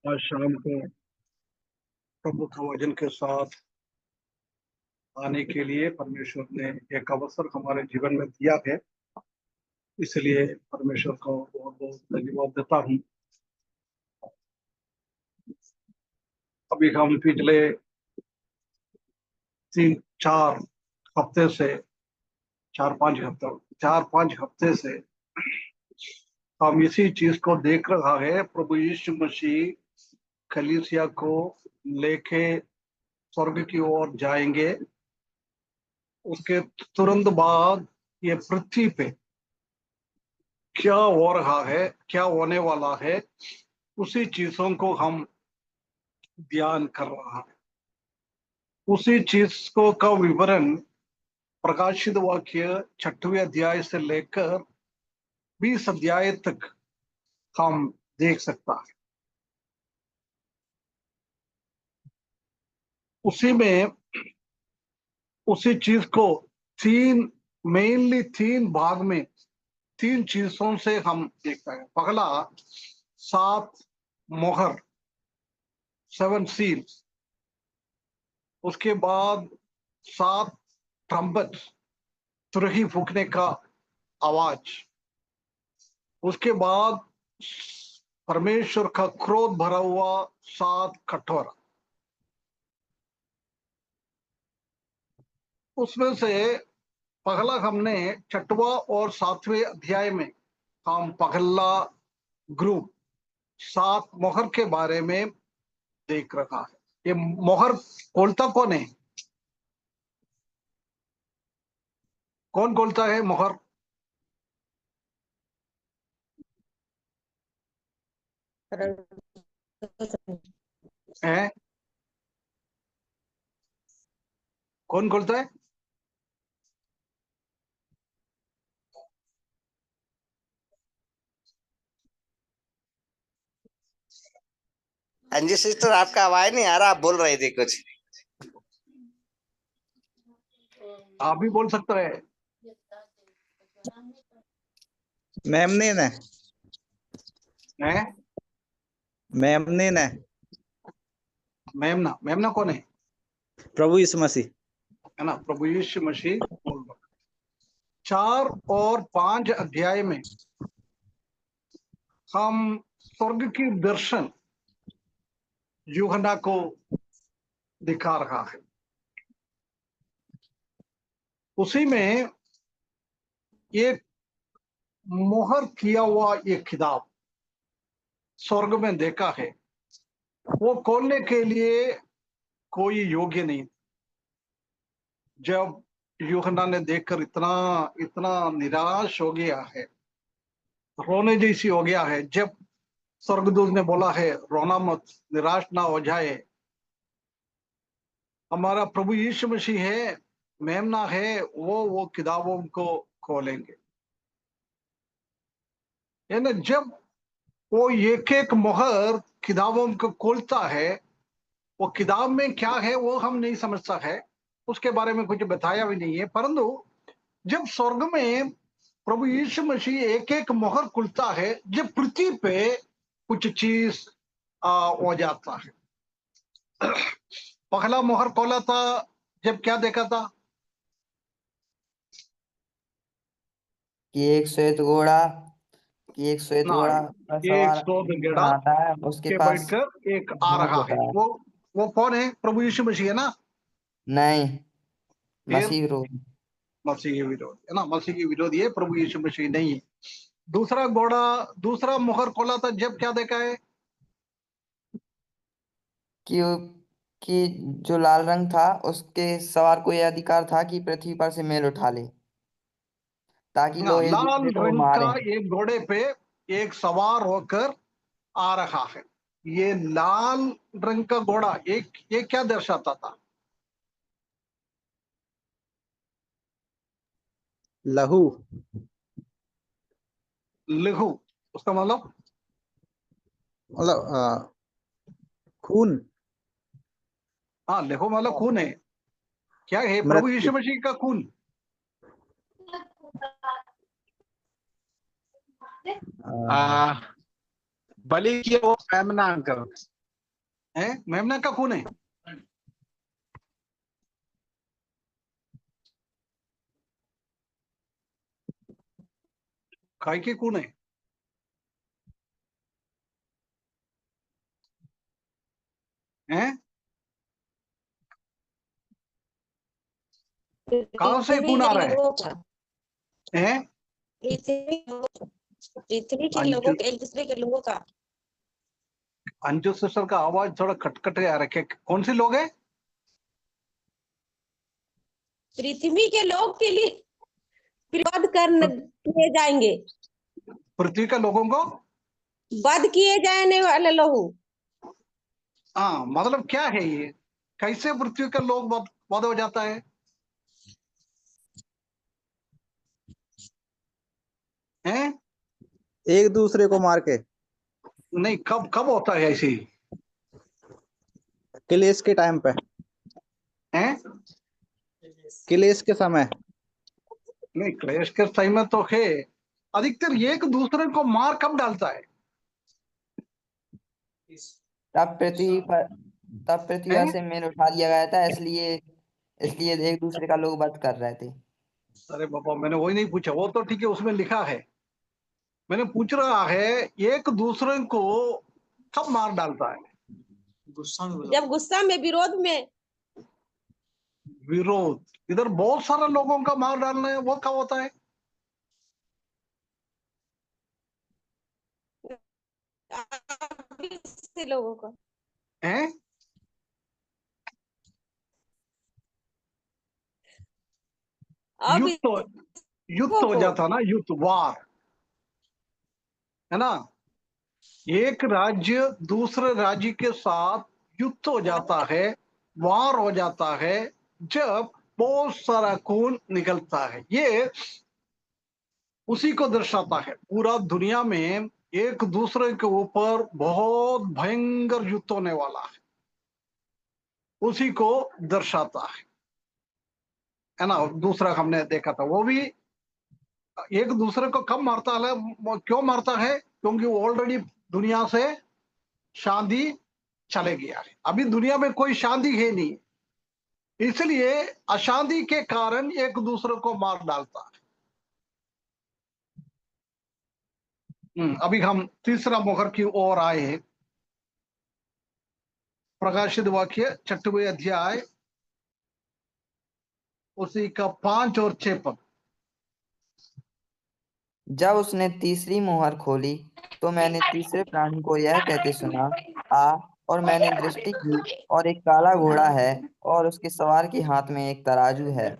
आज शाम को प्रभु का वचन के साथ आने के लिए परमेश्वर ने एक अवसर हमारे जीवन में दिया है। इसलिए परमेश्वर को बहुत बहुत धन्यवाद देता हूँ। अभी हम पिछले 3-4 हफ्ते से 4-5 हफ्ते से हम इसी चीज को देख रहा है। प्रभु यीशु मसीह कलीसिया को लेके स्वर्ग की ओर जाएंगे। उसके तुरंत बाद ये पृथ्वी पे क्या हो रहा है, क्या होने वाला है, उसी चीजों को हम ध्यान कर रहा है। उसी चीज को का विवरण प्रकाशित वाक्य 6वें अध्याय से लेकर 20 अध्याय तक हम देख सकता है। उसी में उसी चीज को तीन भाग में 3 चीजों से हम देखते हैं। पहला 7 मोहर, 7 सील्स। उसके बाद 7 ट्रम्पट, तुरही फूकने का आवाज। उसके बाद परमेश्वर का क्रोध भरा हुआ 7 कठोरा। उसमें से पहला हमने 6वां और 7वें अध्याय में हम पहला ग्रुप 7 मोहर के बारे में देख रहा है। ये मोहर खोलता कौन है? कौन खोलता है मोहर? है कौन खोलता है? हाँ जी सिस्टर, आपका आवाज नहीं आ रहा, आप बोल रहे थे कुछ। आप भी बोल सकते हैं। मेमने ने हैं? मेमने ने मेमना कौन है? प्रभु यीशु मसीह, है ना, प्रभु यीशु मसीह बोल रहा। 4 और 5 अध्याय में हम स्वर्ग की दर्शन यूहन्ना को दिखा रहा है। उसी में एक मोहर किया हुआ एक किताब स्वर्ग में देखा है। वो खोलने के लिए कोई योग्य नहीं। जब यूहन्ना ने देखकर इतना इतना निराश हो गया है, रोने जैसी हो गया है। जब स्वर्गदूत ने बोला है रोना मत, निराश ना हो जाए, हमारा प्रभु यीशु मसीह है, मेमना है, वो किताबों को खोलेंगे। यानी जब वो एक एक मोहर किताबों को खोलता है, वो किताब में क्या है वो हम नहीं समझता है, उसके बारे में कुछ बताया भी नहीं है। परंतु जब स्वर्ग में प्रभु यीशु मसीह एक एक मोहर खुलता है, जब पृथ्वी पे कुछ चीज हो जाता है। पहला मोहर खोला था, जब क्या देखा था? कि एक श्वेत घोड़ा ना, पर एक सवार सौ गेड़ा आता है, उसके के पास बैठकर एक आ हाथ रहा है। होता है। वो कौन है? प्रभु यीशु मसीह है ना? नहीं, फिर मसीह विरोधी। मसीह के विरोधी है ना, मसीह के विरोधी है, प्रभु यीशु मसीह नहीं है। दूसरा घोड़ा, दूसरा मोहर खोला था, जब क्या देखा है? कि कि जो लाल रंग था उसके सवार को यह अधिकार था कि पृथ्वी पर से मेल उठा ले, ताकि हाँ, लोग एक लाल दूसरे को रंग मारे। का एक घोड़े पे एक सवार होकर आ रहा है। ये लाल रंग का घोड़ा ये क्या दर्शाता था? लहू, लहू। उसका मतलब मतलब खून, हाँ, लहू मतलब खून है। क्या है? प्रभु मृत्यु। यीशु मसीह का खून। आ, बलि किया वो मेमना अंकल। है मेमना का खून है? काय की खून है? हैं? कहां से खून पृथ्वी आ के रहा है? लोगों का, हैं? पृथ्वी के लोगों अंजू के, एक दूसरे के लोगों का। अंजू सिस्टर का आवाज थोड़ा खटखट आ रहा है। कौन से लोग हैं? पृथ्वी के लोग के लिए वध करने किए जाएंगे, पृथ्वी के लोगों को? वध किए जाने वाले लोग। हाँ, मतलब क्या है ये? कैसे पृथ्वी के लोग वध हो जाता है? हैं? एक दूसरे को मार के। नहीं, कब कब होता है ऐसे? क्लेश के टाइम पे, हैं? क्लेश के समय। नहीं, क्लेश के टाइम में तो है। अधिकतर एक दूसरे को मार कब डालता है? तब पृथ्वी पर, तब पृथ्वी हैं? से मेल उठा लिया गया था, इसलिए इसलिए एक दूसरे का लोग वध कर रहे थे। अरे बाबा, मैंने वही नहीं पूछा, वो तो ठीक है, उसमें लिखा है। मैंने पूछ रहा है एक दूसरे को कब मार डालता है? जब गुस्सा में, विरोध में। विरोध। इधर बहुत सारे लोगों का मार डालना है, वो कब होता है? से लोगों का। हैं? अब युद्ध तो, युद्ध हो को जाता ना, युद्ध, वार, है ना? एक राज्य दूसरे राज्य के साथ युद्ध हो जाता है, वार हो जाता है, जब बहुत सारा खून निकलता है। ये उसी को दर्शाता है। पूरा दुनिया में एक दूसरे के ऊपर बहुत भयंकर युद्ध होने वाला है, उसी को दर्शाता है ना? दूसरा हमने देखा था, वो भी एक दूसरे को कब मारता है, क्यों मारता है? क्योंकि वो ऑलरेडी दुनिया से शांति चले गया है। अभी दुनिया में कोई शांति है नहीं, इसलिए अशांति के कारण एक दूसरे को मार डालता है। अभी हम तीसरा मोहर की ओर आए हैं। प्रकाशित वाक्य 6वें अध्याय, उसी का 5 और 6 पद। जब उसने तीसरी मोहर खोली तो मैंने तीसरे प्राणी को यह कहते सुना, आ। और मैंने दृष्टि की, और एक काला घोड़ा है, और उसके सवार के हाथ में एक तराजू है।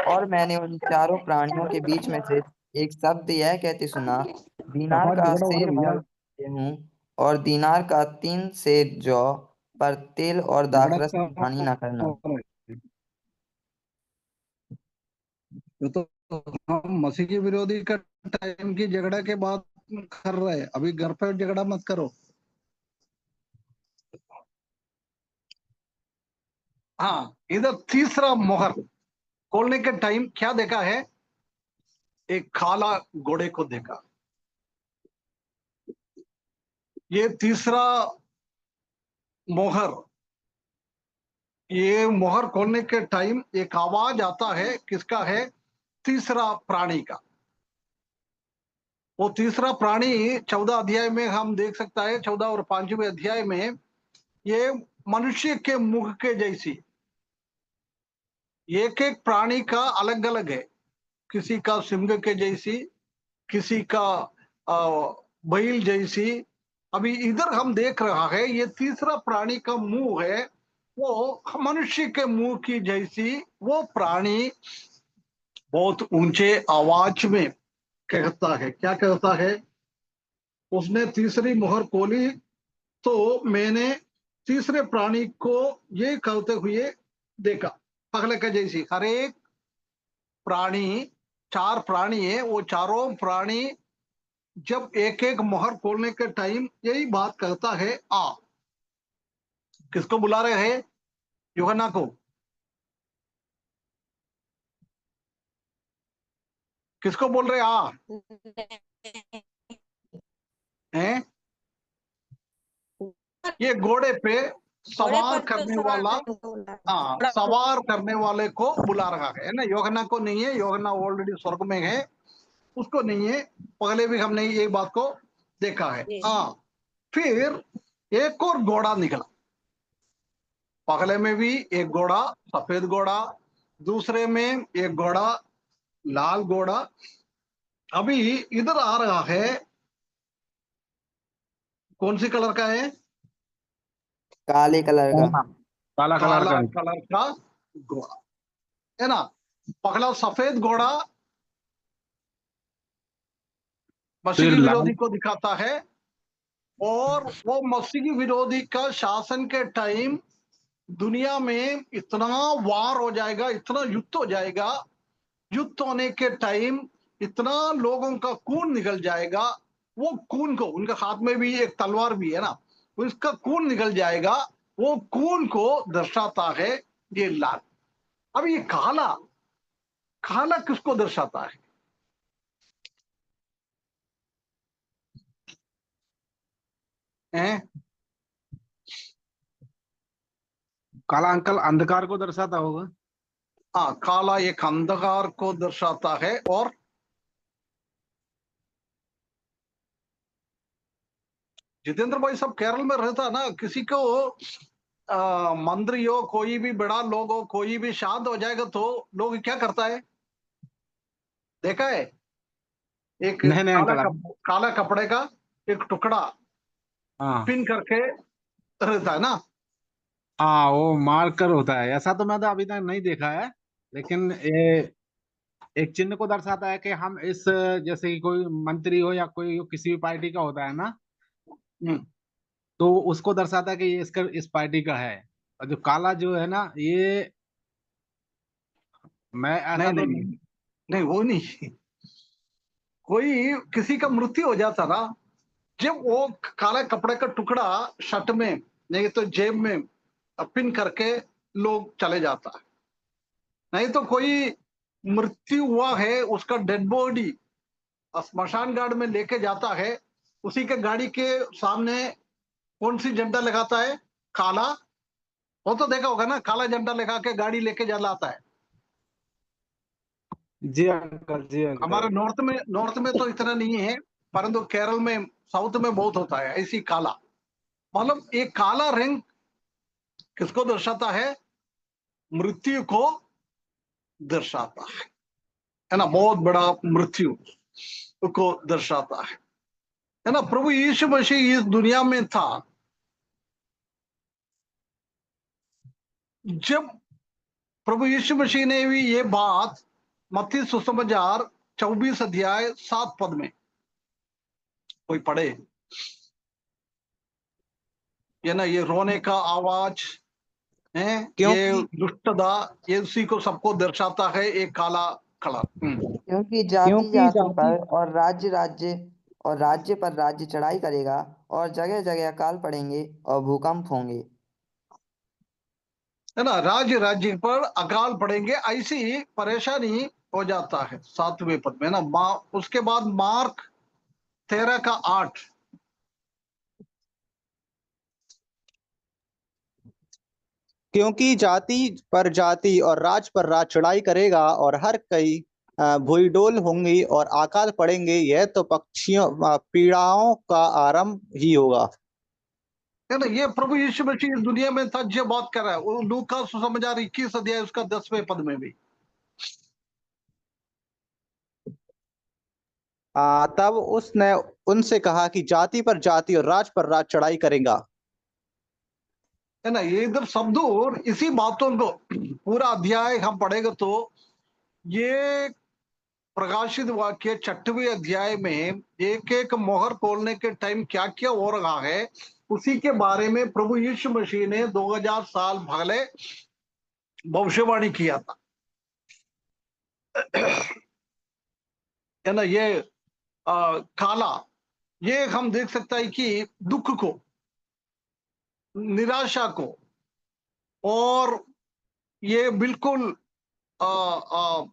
और मैंने उन चारों प्राणियों के बीच में से एक शब्द यह कहते सुना, दीनार आवाज का झगड़ा हो रहा सेर है भैया। मोल हूँ, और दीनार का 3 सेर जौ पर तेल और झगड़ा दाखरस का की हानि न करना। हो रहा है। ये तो हम मसीह के विरोधी का टाइम की झगड़ा के बाद कर रहे हैं, अभी घर पे झगड़ा मत करो। हाँ, इधर तीसरा मोहर खोलने के टाइम क्या देखा है? एक काला घोड़े को देखा। ये तीसरा मोहर, ये मोहर खोलने के टाइम एक आवाज आता है, किसका है? तीसरा प्राणी का। वो तीसरा प्राणी 14 अध्याय में हम देख सकता है, 14 और 5वें अध्याय में, ये मनुष्य के मुख के जैसी। एक एक प्राणी का अलग अलग है, किसी का सिंह के जैसी, किसी का बैल जैसी। अभी इधर हम देख रहा है, ये तीसरा प्राणी का मुंह है, वो मनुष्य के मुंह की जैसी। वो प्राणी बहुत ऊंचे आवाज में कहता है। क्या कहता है? उसने तीसरी मोहर खोली तो मैंने तीसरे प्राणी को ये कहते हुए देखा, पगले का जैसी। हर एक प्राणी, 4 प्राणी है, वो चारों प्राणी जब एक एक मोहर खोलने के टाइम यही बात कहता है, आ। किसको बुला रहे हैं? यूहन्ना को। किसको बोल रहे आ? हैं? ये घोड़े पे घोड़े सवार पर करने सवार वाला, करने को बोला है। हाँ, सवार करने वाले को बुला रहा है ना। योहन्ना को नहीं है, योहन्ना ऑलरेडी स्वर्ग में है, उसको नहीं है। पहले भी हमने ये बात को देखा है। जी। हाँ, फिर एक और घोड़ा निकला। पहले में भी एक घोड़ा, सफेद घोड़ा, दूसरे में एक घोड़ा, लाल घोड़ा। अभी इधर आ रहा है, कौन सी कलर का है? काले कलर का। काला कलर काला का। कलर का घोड़ा है ना। पहला सफेद घोड़ा मसीह फिर की लाल। विरोधी को दिखाता है, और वो मसीह की विरोधी का शासन के टाइम दुनिया में इतना वार हो जाएगा, इतना युद्ध हो जाएगा। युद्ध होने के टाइम इतना लोगों का खून निकल जाएगा। वो खून को, उनके हाथ में भी एक तलवार भी है ना, उसका खून निकल जाएगा। वो खून को दर्शाता है ये लाल। अब ये काला, काला किसको दर्शाता है? हैं? काला अंकल अंधकार को दर्शाता होगा। हाँ, काला एक अंधकार को दर्शाता है। और जितेंद्र भाई सब केरल में रहता ना, किसी को मंत्री हो, कोई भी बड़ा लोग हो, कोई भी शांत हो जाएगा तो लोग क्या करता है, देखा है? एक नहीं नहीं अंकल। काला कपड़े का एक टुकड़ा हाँ पिन करके रहता है ना। हाँ, वो मार्कर होता है। ऐसा तो मैं तो अभी तक नहीं देखा है, लेकिन ये एक चिन्ह को दर्शाता है कि हम इस, जैसे कि कोई मंत्री हो या कोई किसी भी पार्टी का होता है ना, हम्म, तो उसको दर्शाता है कि ये इसका इस पार्टी का है। और जो काला जो है ना, ये मैं ऐसा नहीं तो नहीं नहीं, नहीं वो नहीं। कोई किसी का मृत्यु हो जाता ना, जब वो काला कपड़े का टुकड़ा शर्ट में नहीं तो जेब में पिन करके लोग चले जाता है। नहीं तो कोई मृत्यु हुआ है, उसका डेड बॉडी स्मशान घाट में लेके जाता है, उसी के गाड़ी के सामने कौन सी झंडा लगाता है? काला। वो तो देखा होगा ना, काला झंडा लगा के गाड़ी लेके जाता है। जी अंकल, जी हमारे अंकल। नॉर्थ में तो इतना नहीं है, परंतु केरल में, साउथ में बहुत होता है ऐसी काला। मतलब एक काला रंग किसको दर्शाता है? मृत्यु को दर्शाता है ना। बहुत बड़ा मृत्यु को दर्शाता है ना। प्रभु यीशु मसीह इस दुनिया में था जब प्रभु यीशु मसीह ने भी ये बात मत्ती सुसमाचार 24 अध्याय 7 पद में, कोई पढ़े? ये ना, ये रोने का आवाज है, ये क्योंकि दुष्टता, ये उसी को सबको दर्शाता है, एक काला कलर। क्योंकि जाति क्योंकि जाति जाति पर और राज्य पर राज्य चढ़ाई करेगा, और जगह जगह अकाल पड़ेंगे और भूकंप होंगे। है ना, राज्य राज्य पर अकाल पड़ेंगे, ऐसी परेशानी हो जाता है 7वें पद में ना। उसके बाद मार्क 13 का 8। क्योंकि जाति पर जाति और राज पर राज चढ़ाई करेगा, और हर कई भूईडोल होंगी और अकाल पड़ेंगे। यह तो पक्षियों पीड़ाओं का आरंभ ही होगा। है ना, ये प्रभु यीशु मसीह इस दुनिया में था जो बात कर रहा है। वो लूका सुसमाचार 21 अध्याय उसका 10वें पद में भी। तब उसने उनसे कहा कि जाति पर जाति और राज पर राज चढ़ाई करेगा। है ना, ये इधर शब्द और इसी बातों को पूरा अध्याय हम पढ़ेगा तो ये प्रकाशित वाक्य 6वें अध्याय में एक एक मोहर खोलने के टाइम क्या क्या हो रहा है, उसी के बारे में प्रभु यीशु मसीह ने 2000 साल पहले भविष्यवाणी किया था। है ना, ये काला, ये हम देख सकते हैं कि दुख को, निराशा को, और ये बिल्कुल आ, आ,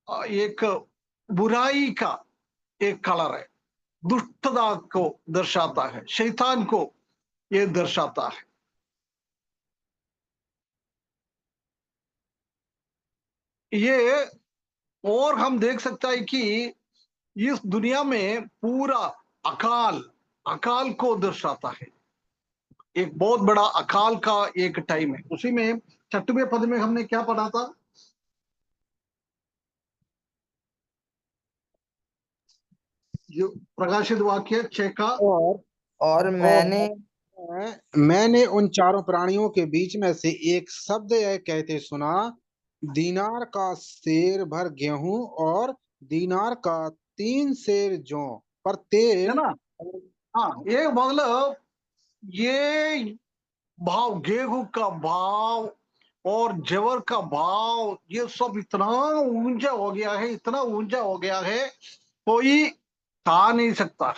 एक बुराई का एक कलर है, दुष्टता को दर्शाता है, शैतान को ये दर्शाता है। ये और हम देख सकता है कि इस दुनिया में पूरा अकाल अकाल को दर्शाता है। एक बहुत बड़ा अकाल का एक टाइम है। उसी में 6वें पद में हमने क्या पढ़ा था? जो प्रकाशित वाक्य 6 का और मैंने मैंने उन चारों प्राणियों के बीच में से एक शब्द यह कहते सुना, दीनार का सेर भर गेहूं और दीनार का 3 सेर जौ पर है तेल। ना। हाँ, ये मतलब ये भाव, गेहूं का भाव और जवर का भाव, ये सब इतना ऊंचा हो गया है, इतना ऊंचा हो गया है, कोई कहा नहीं सकता।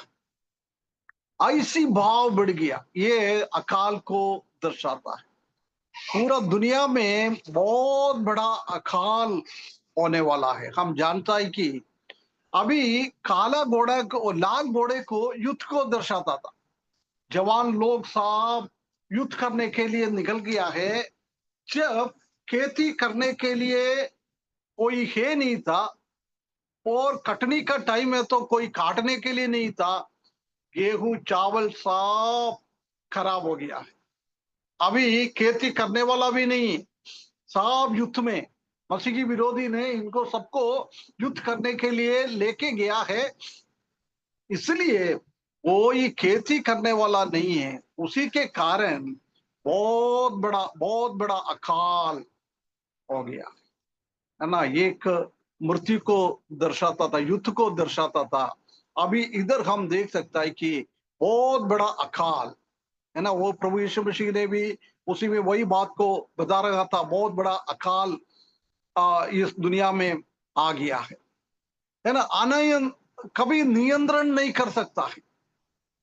ऐसी भाव बढ़ गया। ये अकाल को दर्शाता है। पूरा दुनिया में बहुत बड़ा अकाल होने वाला है। हम जानता है कि अभी काला घोड़ा को, लाल घोड़े को युद्ध को दर्शाता था। जवान लोग सब युद्ध करने के लिए निकल गया है। जब खेती करने के लिए कोई है नहीं था और कटनी का टाइम है तो कोई काटने के लिए नहीं था, गेहूं चावल सब खराब हो गया है। अभी खेती करने वाला भी नहीं, सब युद्ध में। मसीह की विरोधी ने इनको सबको युद्ध करने के लिए लेके गया है। इसलिए कोई खेती करने वाला नहीं है। उसी के कारण बहुत बड़ा अकाल हो गया है ना। एक मृत्यु को दर्शाता था, युद्ध को दर्शाता था। अभी इधर हम देख सकता है कि बहुत बड़ा अकाल है ना। वो प्रभु यीशु मसीह ने भी उसी में वही बात को बता रहा था। बहुत बड़ा अकाल इस दुनिया में आ गया है ना। अनयन कभी नियंत्रण नहीं कर सकता है।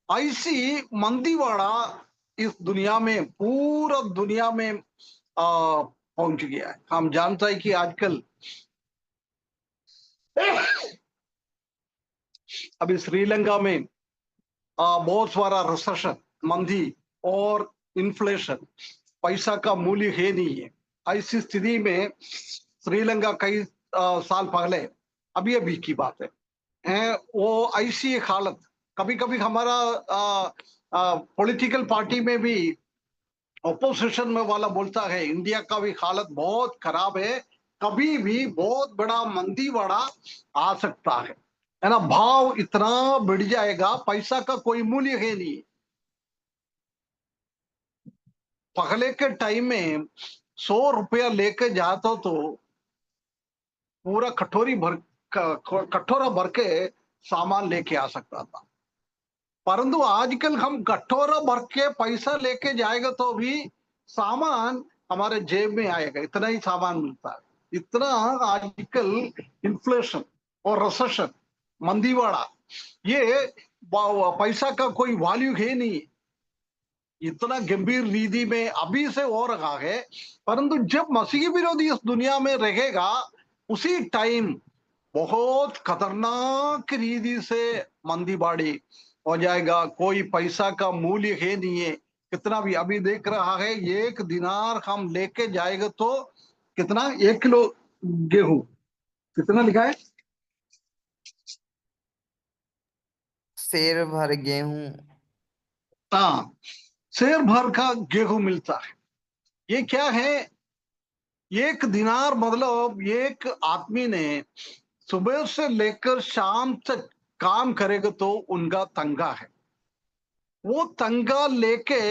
ऐसी मंदीवाड़ा इस दुनिया में, पूरा दुनिया में पहुंच गया है। हम जानता है कि आजकल अभी श्रीलंका में बहुत सारा रिसेशन, मंदी और इन्फ्लेशन, पैसा का मूल्य है नहीं है। ऐसी स्थिति में श्रीलंका कई साल पहले, अभी की बात है, वो ऐसी एक हालत, कभी कभी हमारा पॉलिटिकल पार्टी में भी ऑपोजिशन में वाला बोलता है इंडिया का भी हालत बहुत खराब है, कभी भी बहुत बड़ा मंदीवाड़ा आ सकता है ना। भाव इतना बढ़ जाएगा, पैसा का कोई मूल्य है नहीं। पहले के टाइम में 100 रुपया लेके जाता तो पूरा कटोरा भर के सामान लेके आ सकता था। परंतु आजकल हम कटोरा भर के पैसा लेके जाएगा तो भी सामान हमारे जेब में आएगा, इतना ही सामान मिलता है। इतना आजकल इन्फ्लेशन और रिसेशन, मंदीवाड़ा, ये पैसा का कोई वैल्यू है नहीं। इतना गंभीर रीति में अभी से हो रहा है। परंतु जब मसीह विरोधी इस दुनिया में रहेगा, उसी टाइम बहुत खतरनाक रीति से मंदीबाड़ी हो जाएगा। कोई पैसा का मूल्य है नहीं है। कितना भी अभी देख रहा है, 1 दिनार हम लेके जाएगा तो कितना, 1 किलो गेहूं कितना लिखा है? सेर भर गेहूं। हाँ, शेर भर का गेहूं मिलता है। ये क्या है? 1 दिनार मतलब एक आदमी ने सुबह से लेकर शाम तक काम करेगा तो उनका तंगा है। वो तंगा लेके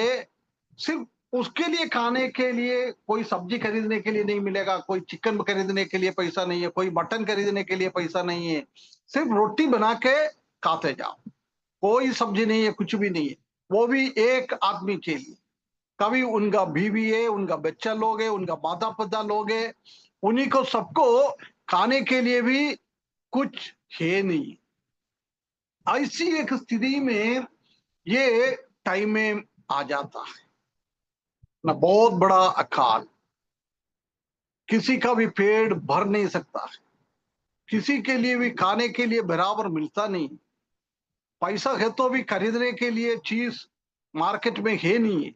सिर्फ उसके लिए, खाने के लिए, कोई सब्जी खरीदने के लिए नहीं मिलेगा, कोई चिकन खरीदने के लिए पैसा नहीं है, कोई मटन खरीदने के लिए पैसा नहीं है। सिर्फ रोटी बना के खाते जाओ, कोई सब्जी नहीं है, कुछ भी नहीं है। वो भी एक आदमी के लिए। कभी उनका बीवी है, उनका बच्चा लोग है, उनका माता पिता लोग है, उन्हीं को सबको खाने के लिए भी कुछ है नहीं। ऐसी एक स्थिति में ये टाइम में आ जाता है ना, बहुत बड़ा अकाल। किसी का भी पेट भर नहीं सकता है, किसी के लिए भी खाने के लिए बराबर मिलता नहीं। पैसा है तो भी खरीदने के लिए चीज मार्केट में है नहीं है।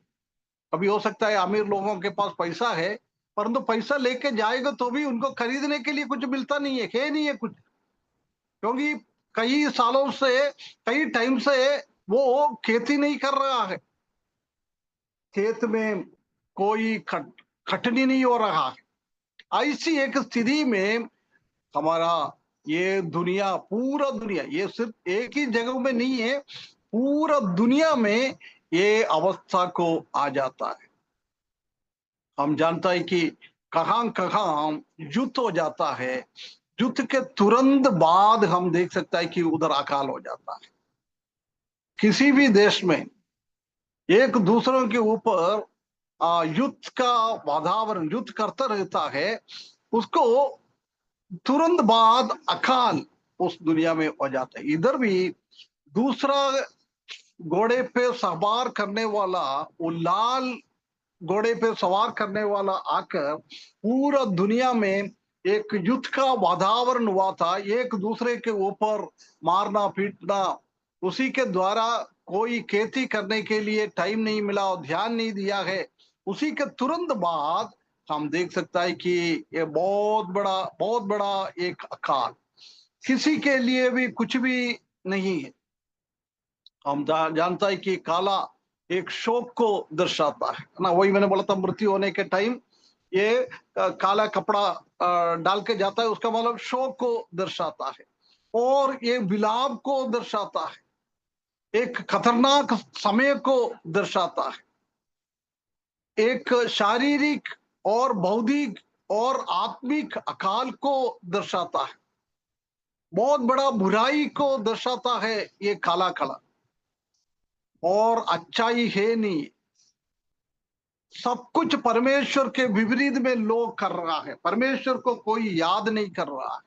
अभी हो सकता है अमीर लोगों के पास पैसा है, परंतु पैसा लेके जाएगा तो भी उनको खरीदने के लिए कुछ मिलता नहीं है नहीं है कुछ, क्योंकि कई सालों से, कई टाइम से वो खेती नहीं कर रहा है, खेत में कोई खटनी नहीं हो रहा है। ऐसी एक स्थिति में हमारा ये दुनिया, पूरा दुनिया, ये सिर्फ एक ही जगह में नहीं है, पूरा दुनिया में ये अवस्था को आ जाता है। हम जानता है कि कहां कहां युद्ध हो जाता है, युद्ध के तुरंत बाद हम देख सकता है कि उधर अकाल हो जाता है। किसी भी देश में एक दूसरों के ऊपर युद्ध का वातावरण, युद्ध करता रहता है, उसको तुरंत बाद अकाल उस दुनिया में हो जाता है। इधर भी दूसरा घोड़े पे सवार करने वाला, वो लाल घोड़े पे सवार करने वाला आकर पूरा दुनिया में एक युद्ध का वातावरण हुआ था, एक दूसरे के ऊपर मारना पीटना, उसी के द्वारा कोई खेती करने के लिए टाइम नहीं मिला और ध्यान नहीं दिया है। उसी के तुरंत बाद हम देख सकता है कि ये बहुत बड़ा एक अकाल, किसी के लिए भी कुछ भी नहीं है। हम जानता है कि काला एक शोक को दर्शाता है ना, वही मैंने बोला था, मृत्यु होने के टाइम ये काला कपड़ा डाल के जाता है, उसका मतलब शोक को दर्शाता है, और ये विलाप को दर्शाता है, एक खतरनाक समय को दर्शाता है, एक शारीरिक और बौद्धिक और आत्मिक अकाल को दर्शाता है, बहुत बड़ा बुराई को दर्शाता है ये काला कला, और अच्छाई है नहीं, सब कुछ परमेश्वर के विपरीत में लोग कर रहा है, परमेश्वर को कोई याद नहीं कर रहा है।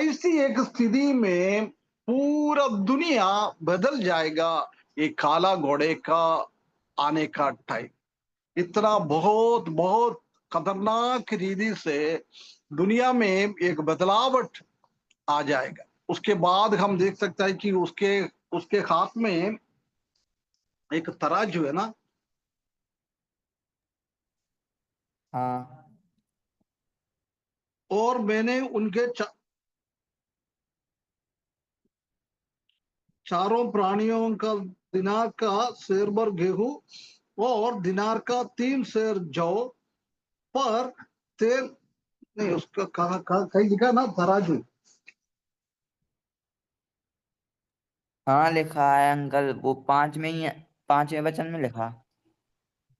ऐसी एक स्थिति में पूरा दुनिया बदल जाएगा, ये काला घोड़े का आने का टाइम इतना बहुत बहुत खतरनाक रीति से दुनिया में एक बदलावट आ जाएगा। उसके बाद हम देख सकते हैं कि उसके हाथ में एक तराजू है ना, हाँ और मैंने उनके चारों प्राणियों का दिनार का शेर भर गेहूं और दिनार का 3 शेर जौ पर तेल नहीं, उसका कहीं लिखा ना तराजू, हाँ लिखा है अंकल, वो 5 में ही है, 5वें वचन में लिखा।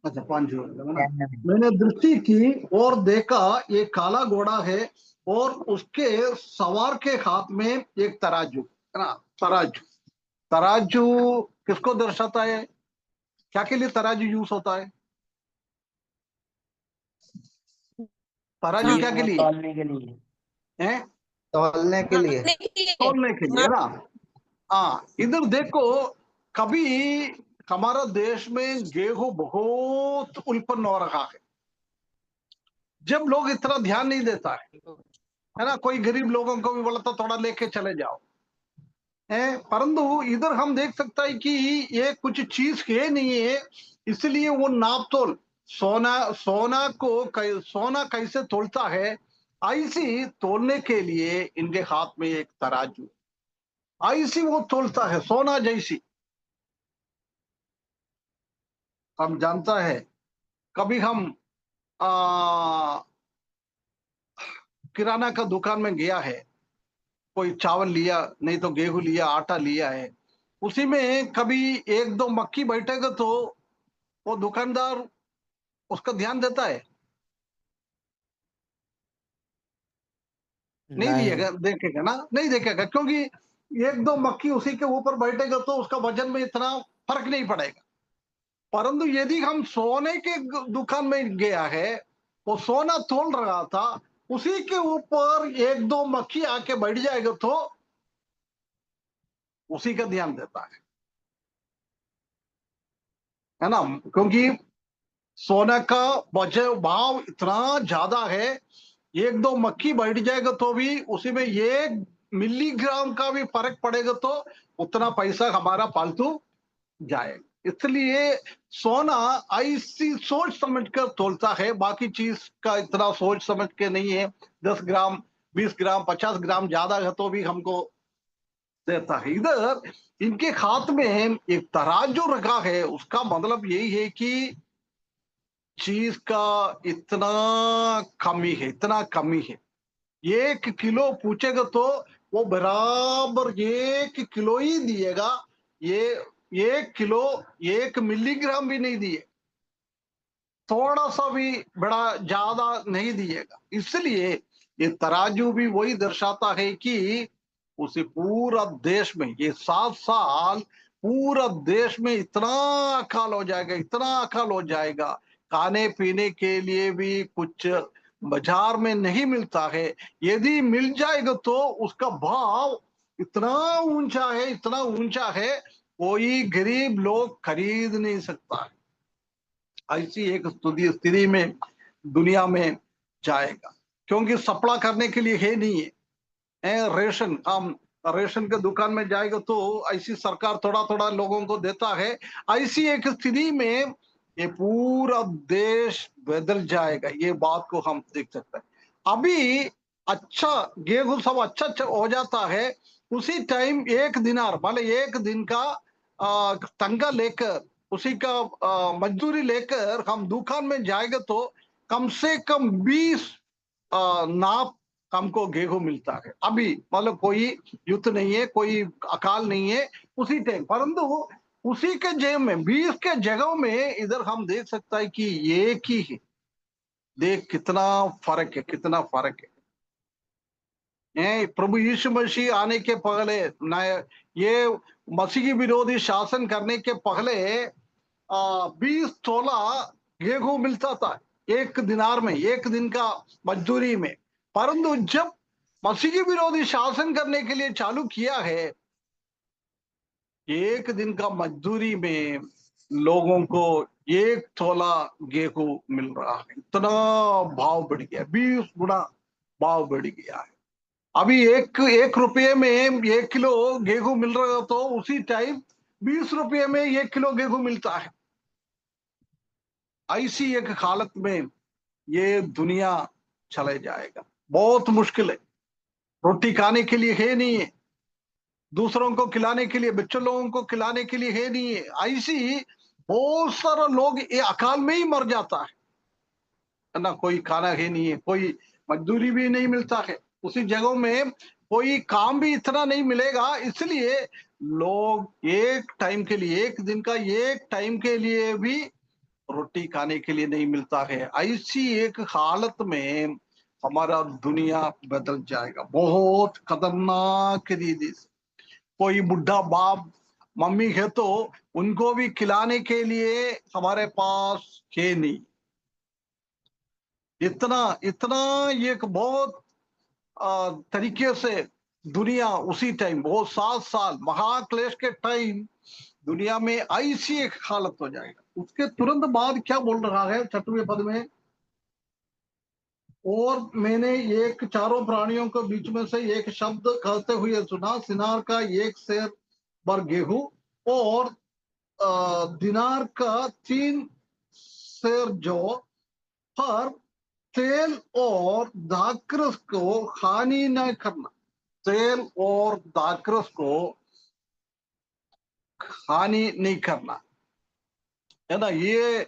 अच्छा 5 जो है ना। 10 में। मैंने दृष्टि की और देखा ये काला घोड़ा है और उसके सवार के हाथ में एक तराजू है ना। तराजू, तराजू किसको दर्शाता है, क्या के लिए तराजू यूज होता है? तराजू क्या चीजों के को लिए तौलने के लिए। है? तौलने के लिए। मापने के लिए, तोलने के लिए ना। हाँ, इधर देखो, कभी हमारा देश में गेहूं बहुत उत्पन्न हो रहा है, जब लोग इतना ध्यान नहीं देता है ना, कोई गरीब लोगों को भी बोला तो थोड़ा लेके चले जाओ है, परंतु इधर हम देख सकता है कि ये कुछ चीज है नहीं है, इसलिए वो नाप तोल, सोना कैसे तोलता है, ऐसी तोलने के लिए इनके हाथ में एक तराजू, ऐसी वो तोलता है सोना जैसी। हम जानता है, कभी हम आ, किराना का दुकान में गया है, कोई चावल लिया, नहीं तो गेहूं लिया, आटा लिया है, उसी में कभी एक दो मक्खी बैठेगा तो वो दुकानदार उसका ध्यान देता है? नहीं नहीं। लिएगा, देखेगा ना, नहीं देखेगा, क्योंकि एक दो मक्खी उसी के ऊपर बैठेगा तो उसका वजन में इतना फर्क नहीं पड़ेगा। परंतु यदि हम सोने के दुकान में गया है, वो सोना तोल रहा था, उसी के ऊपर एक दो मक्खी आके बैठ जाएगा तो उसी का ध्यान देता है ना, क्योंकि सोना का वजन भाव इतना ज्यादा है, एक दो मक्खी बैठ जाएगा तो भी उसी में 1 मिलीग्राम का भी फर्क पड़ेगा तो उतना पैसा हमारा फालतू जाएगा। इसलिए सोना ऐसी सोच समझ कर तोलता है, बाकी चीज का इतना सोच समझ के नहीं है। 10 ग्राम 20 ग्राम 50 ग्राम ज्यादा है तो भी हमको देता है। इधर इनके हाथ में एक तराजू रखा है, उसका मतलब यही है कि चीज का इतना कमी है, इतना कमी है। 1 किलो पूछेगा तो वो बराबर 1 किलो ही दिएगा। ये 1 किलो 1 मिलीग्राम भी नहीं दिए, थोड़ा सा भी बड़ा ज्यादा नहीं दिएगा। इसलिए ये तराजू भी वही दर्शाता है कि उसे पूरा देश में ये 7 साल पूरा देश में इतना अकाल हो जाएगा, इतना अकाल हो जाएगा, खाने पीने के लिए भी कुछ बाजार में नहीं मिलता है। यदि मिल जाएगा तो उसका भाव इतना ऊंचा है, इतना ऊंचा है, कोई गरीब लोग खरीद नहीं सकता है। ऐसी एक स्थिति में दुनिया में जाएगा, क्योंकि सप्लाई करने के लिए है नहीं है। रेशन, हम रेशन के दुकान में जाएगा तो ऐसी सरकार थोड़ा थोड़ा लोगों को देता है। ऐसी एक स्थिति में ये पूरा देश बदल जाएगा, ये बात को हम देख सकते हैं। अभी अच्छा गेहूं सब अच्छा अच्छा हो जाता है, उसी टाइम 1 दिनार मतलब 1 दिन का तंगा लेकर, उसी का मजदूरी लेकर हम दुकान में जाएगा तो कम से कम 20 नाप हमको गेहूं मिलता है। अभी मतलब कोई युद्ध नहीं है, कोई अकाल नहीं है उसी टाइम, परंतु उसी के जेब में 20 के जगह में इधर हम देख सकता है कि एक ही है। देख कितना फर्क है, कितना फर्क है। प्रभु यीशु मसीह आने के पहले ये मसीही विरोधी शासन करने के पहले 20 तोला गेहूं मिलता था 1 दिनार में, 1 दिन का मजदूरी में। परंतु जब मसीही विरोधी शासन करने के लिए चालू किया है, 1 दिन का मजदूरी में लोगों को 1 तोला गेहूं मिल रहा है। इतना भाव बढ़ गया, 20 गुना भाव बढ़ गया है। अभी एक रुपये में 1 किलो गेहूं मिल रहा तो उसी टाइम 20 रुपये में 1 किलो गेहूं मिलता है। ऐसी एक हालत में ये दुनिया चले जाएगा, बहुत मुश्किल है। रोटी खाने के लिए है नहीं है, दूसरों को खिलाने के लिए, बच्चों लोगों को खिलाने के लिए है नहीं है। ऐसी बहुत सारा लोग ये अकाल में ही मर जाता है ना। कोई खाना है नहीं है, कोई मजदूरी भी नहीं मिलता है, उसी जगह में कोई काम भी इतना नहीं मिलेगा। इसलिए लोग एक टाइम के लिए, 1 दिन का 1 टाइम के लिए भी रोटी खाने के लिए नहीं मिलता है। ऐसी एक हालत में हमारा दुनिया बदल जाएगा, बहुत खतरनाक रीति से। कोई बुढ़ा बाप मम्मी है तो उनको भी खिलाने के लिए हमारे पास है नहीं। इतना इतना एक बहुत तरीके से दुनिया उसी टाइम, बहुत 7 साल महाक्लेश के टाइम दुनिया में ऐसी एक हालत हो जाएगा। उसके तुरंत बाद क्या बोल रहा है 6वें पद में, और मैंने एक चारों प्राणियों के बीच में से एक शब्द कहते हुए सुना, सिनार का 1 सेर भर गेहूं और दिनार का 3 सेर जौ पर तेल और दाखरस को हानि न करना। तेल और दाखरस को हानि नहीं करना, है ना। ये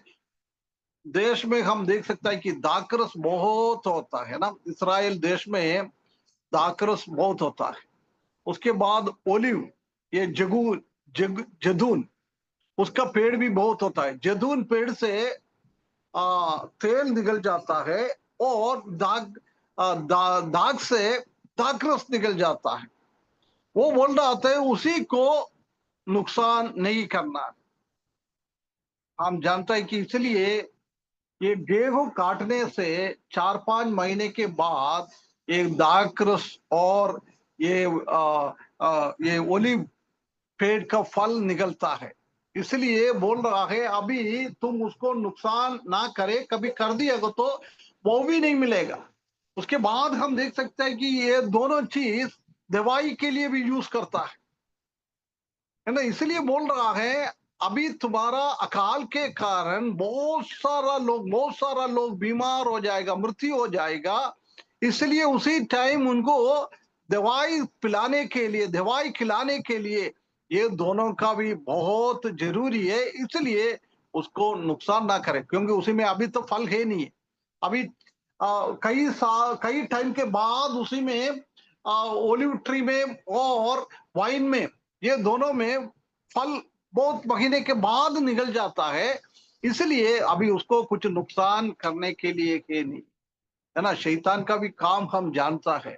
देश में हम देख सकते हैं कि दाखरस बहुत होता है ना, इस्राएल देश में दाखरस बहुत होता है। उसके बाद ओलिव, ये जदून, उसका पेड़ भी बहुत होता है। जदून पेड़ से तेल निकल जाता है और दाग से दाखरस निकल जाता है। वो बोल रहा था उसी को नुकसान नहीं करना। हम जानते हैं कि इसलिए ये गेहूं काटने से 4-5 महीने के बाद एक दाखरस और ये ओलिव पेड़ का फल निकलता है। इसलिए बोल रहा है अभी तुम उसको नुकसान ना करे, कभी कर दिया तो वो भी नहीं मिलेगा। उसके बाद हम देख सकते हैं कि ये दोनों चीज दवाई के लिए भी यूज करता है ना। इसलिए बोल रहा है अभी तुम्हारा अकाल के कारण बहुत सारा लोग बीमार हो जाएगा, मृत्यु हो जाएगा। इसलिए उसी टाइम उनको दवाई पिलाने के लिए, दवाई खिलाने के लिए ये दोनों का भी बहुत जरूरी है। इसलिए उसको नुकसान ना करें, क्योंकि उसी में अभी तो फल है नहीं है। अभी कई टाइम के बाद उसी में ओलिव ट्री में और वाइन में, ये दोनों में फल बहुत महीने के बाद निकल जाता है। इसलिए अभी उसको कुछ नुकसान करने के लिए है नहीं, है ना। शैतान का भी काम हम जानता है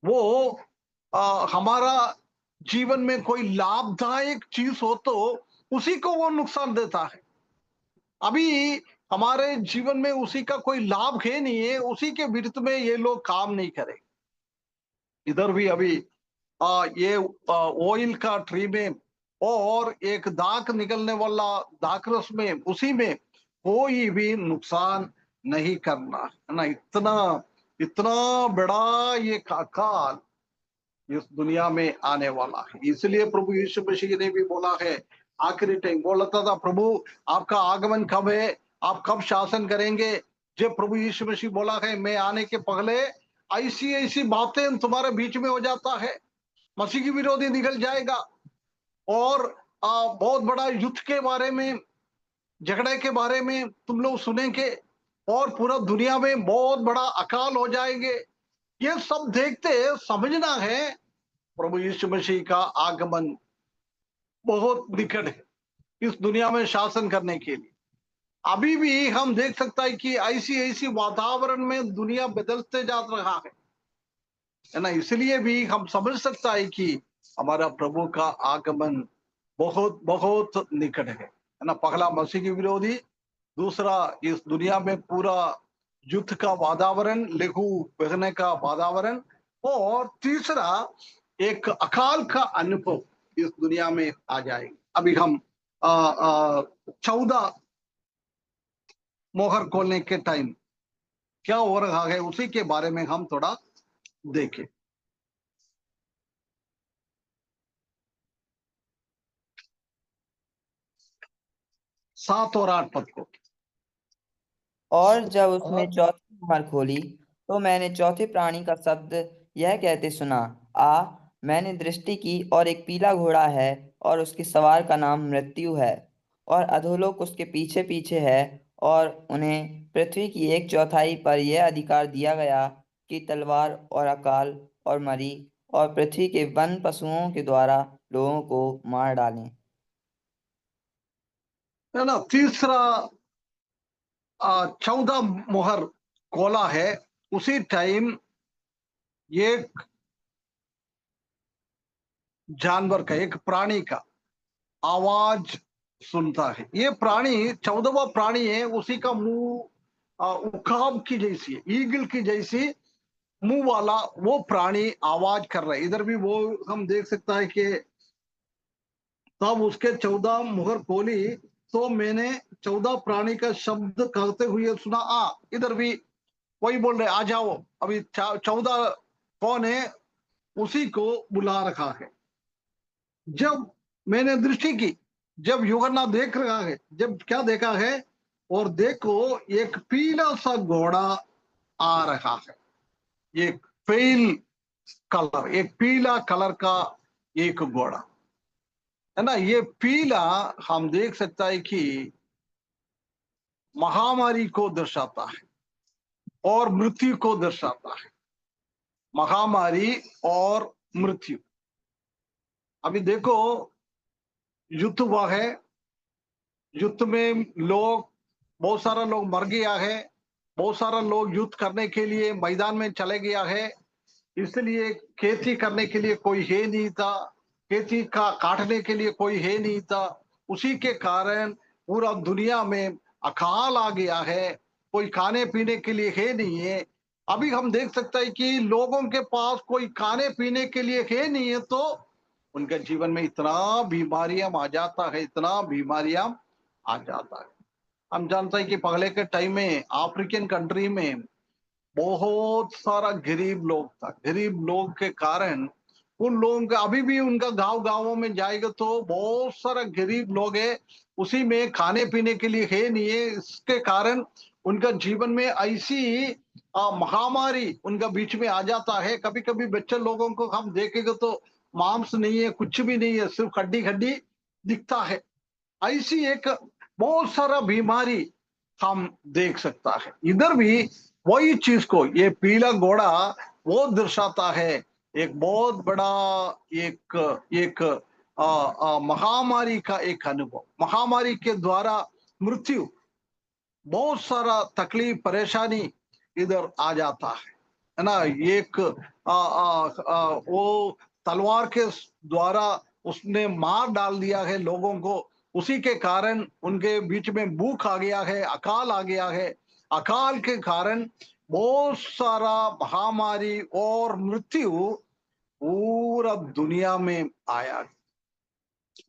वो हमारा जीवन में कोई लाभदायक चीज हो तो उसी को वो नुकसान देता है। अभी हमारे जीवन में उसी का कोई लाभ है नहीं है, उसी के विरुद्ध में ये लोग काम नहीं करे। इधर भी अभी ये ऑयल का ट्री में और एक दाग निकलने वाला दाखरस में, उसी में कोई भी नुकसान नहीं करना, है ना। इतना इतना बड़ा ये काल इस दुनिया में आने वाला है। इसलिए प्रभु यीशु मसीह ने भी बोला है, आखिरी टाइम बोला था, प्रभु आपका आगमन कब है, आप कब शासन करेंगे। जब प्रभु यीशु मसीह बोला है, मैं आने के पहले ऐसी ऐसी बातें तुम्हारे बीच में हो जाता है, मसीह की विरोधी निकल जाएगा और बहुत बड़ा युद्ध के बारे में, झगड़े के बारे में तुम लोग सुनेंगे और पूरा दुनिया में बहुत बड़ा अकाल हो जाएंगे। ये सब देखते समझना है प्रभु यीशु मसीह का आगमन बहुत निकट है इस दुनिया में शासन करने के लिए। अभी भी हम देख सकता है कि ऐसी ऐसी वातावरण में दुनिया बदलते जा रहा है ना। इसलिए भी हम समझ सकता है कि हमारा प्रभु का आगमन बहुत बहुत निकट है ना। पहला मसीह की विरोधी, दूसरा इस दुनिया में पूरा युद्ध का वातावरण, लहू बहने का वातावरण, और तीसरा एक अकाल का अनुभव इस दुनिया में आ जाएगा। अभी हम 14 मोहर खोलने के टाइम क्या हो रहा है उसी के बारे में हम थोड़ा देखें। 7 और 8 पद को। और जब उसने चौथी मोहर खोली तो मैंने चौथे प्राणी का शब्द यह कहते सुना, आ, मैंने दृष्टि की और एक पीला घोड़ा है और उसके सवार का नाम मृत्यु है और अधोलोक उसके पीछे पीछे है। और उन्हें पृथ्वी की 1/4 पर यह अधिकार दिया गया कि तलवार और अकाल और मरी और पृथ्वी के वन पशुओं के द्वारा लोगों को मार डालें। है ना। तीसरा 14 मोहर खोला है, उसी टाइम एक जानवर का, एक प्राणी का आवाज सुनता है। ये प्राणी 14वां प्राणी है, उसी का मुंह उकाब की जैसी है, ईगल की जैसी मुंह वाला वो प्राणी आवाज कर रहा है। इधर भी वो हम देख सकता है कि तब उसके 14 मुहर खोली तो मैंने 14 प्राणी का शब्द कहते हुए सुना, इधर भी वही बोल रहे, आ जाओ। अभी 14 कौन है, उसी को बुला रखा है। जब मैंने दृष्टि की, जब यूहन्ना देख रहा है, जब क्या देखा है, और देखो एक पीला सा घोड़ा आ रहा है। एक पेल कलर, एक पीला कलर का एक घोड़ा, है ना। ये पीला हम देख सकता है कि महामारी को दर्शाता है और मृत्यु को दर्शाता है। महामारी और मृत्यु। अभी देखो युद्ध हुआ है, युद्ध में लोग, बहुत सारा लोग मर गया है, बहुत सारा लोग युद्ध करने के लिए मैदान में चले गया है। इसलिए खेती करने के लिए कोई है नहीं था, खेती का काटने के लिए कोई है नहीं था। उसी के कारण पूरा दुनिया में अकाल आ गया है, कोई खाने पीने के लिए है नहीं है। अभी हम देख सकते हैं कि लोगों के पास कोई खाने पीने के लिए है नहीं है, तो उनके जीवन में इतना बीमारियां आ जाता है, इतना बीमारियां आ जाता है। हम जानते हैं कि पहले के टाइम में अफ्रीकन कंट्री में बहुत सारा गरीब लोग था। गरीब लोग के कारण उन लोगों का अभी भी उनका गांवों में जाएगा तो बहुत सारा गरीब लोग है, उसी में खाने पीने के लिए है नहीं है। इसके कारण उनका जीवन में ऐसी महामारी उनका बीच में आ जाता है। कभी कभी बच्चे लोगों को हम देखेंगे तो मांस नहीं है, कुछ भी नहीं है, सिर्फ हड्डी हड्डी दिखता है। ऐसी एक बहुत सारा बीमारी हम देख सकता है। इधर भी वही चीज को ये पीला घोड़ा वो दर्शाता है, एक बहुत बड़ा एक एक महामारी का एक अनुभव। महामारी के द्वारा मृत्यु, बहुत सारा तकलीफ परेशानी इधर आ जाता है ना। एक वो तलवार के द्वारा उसने मार डाल दिया है लोगों को, उसी के कारण उनके बीच में भूख आ गया है, अकाल आ गया है। अकाल के कारण बहुत सारा महामारी और मृत्यु पूरा दुनिया में आया,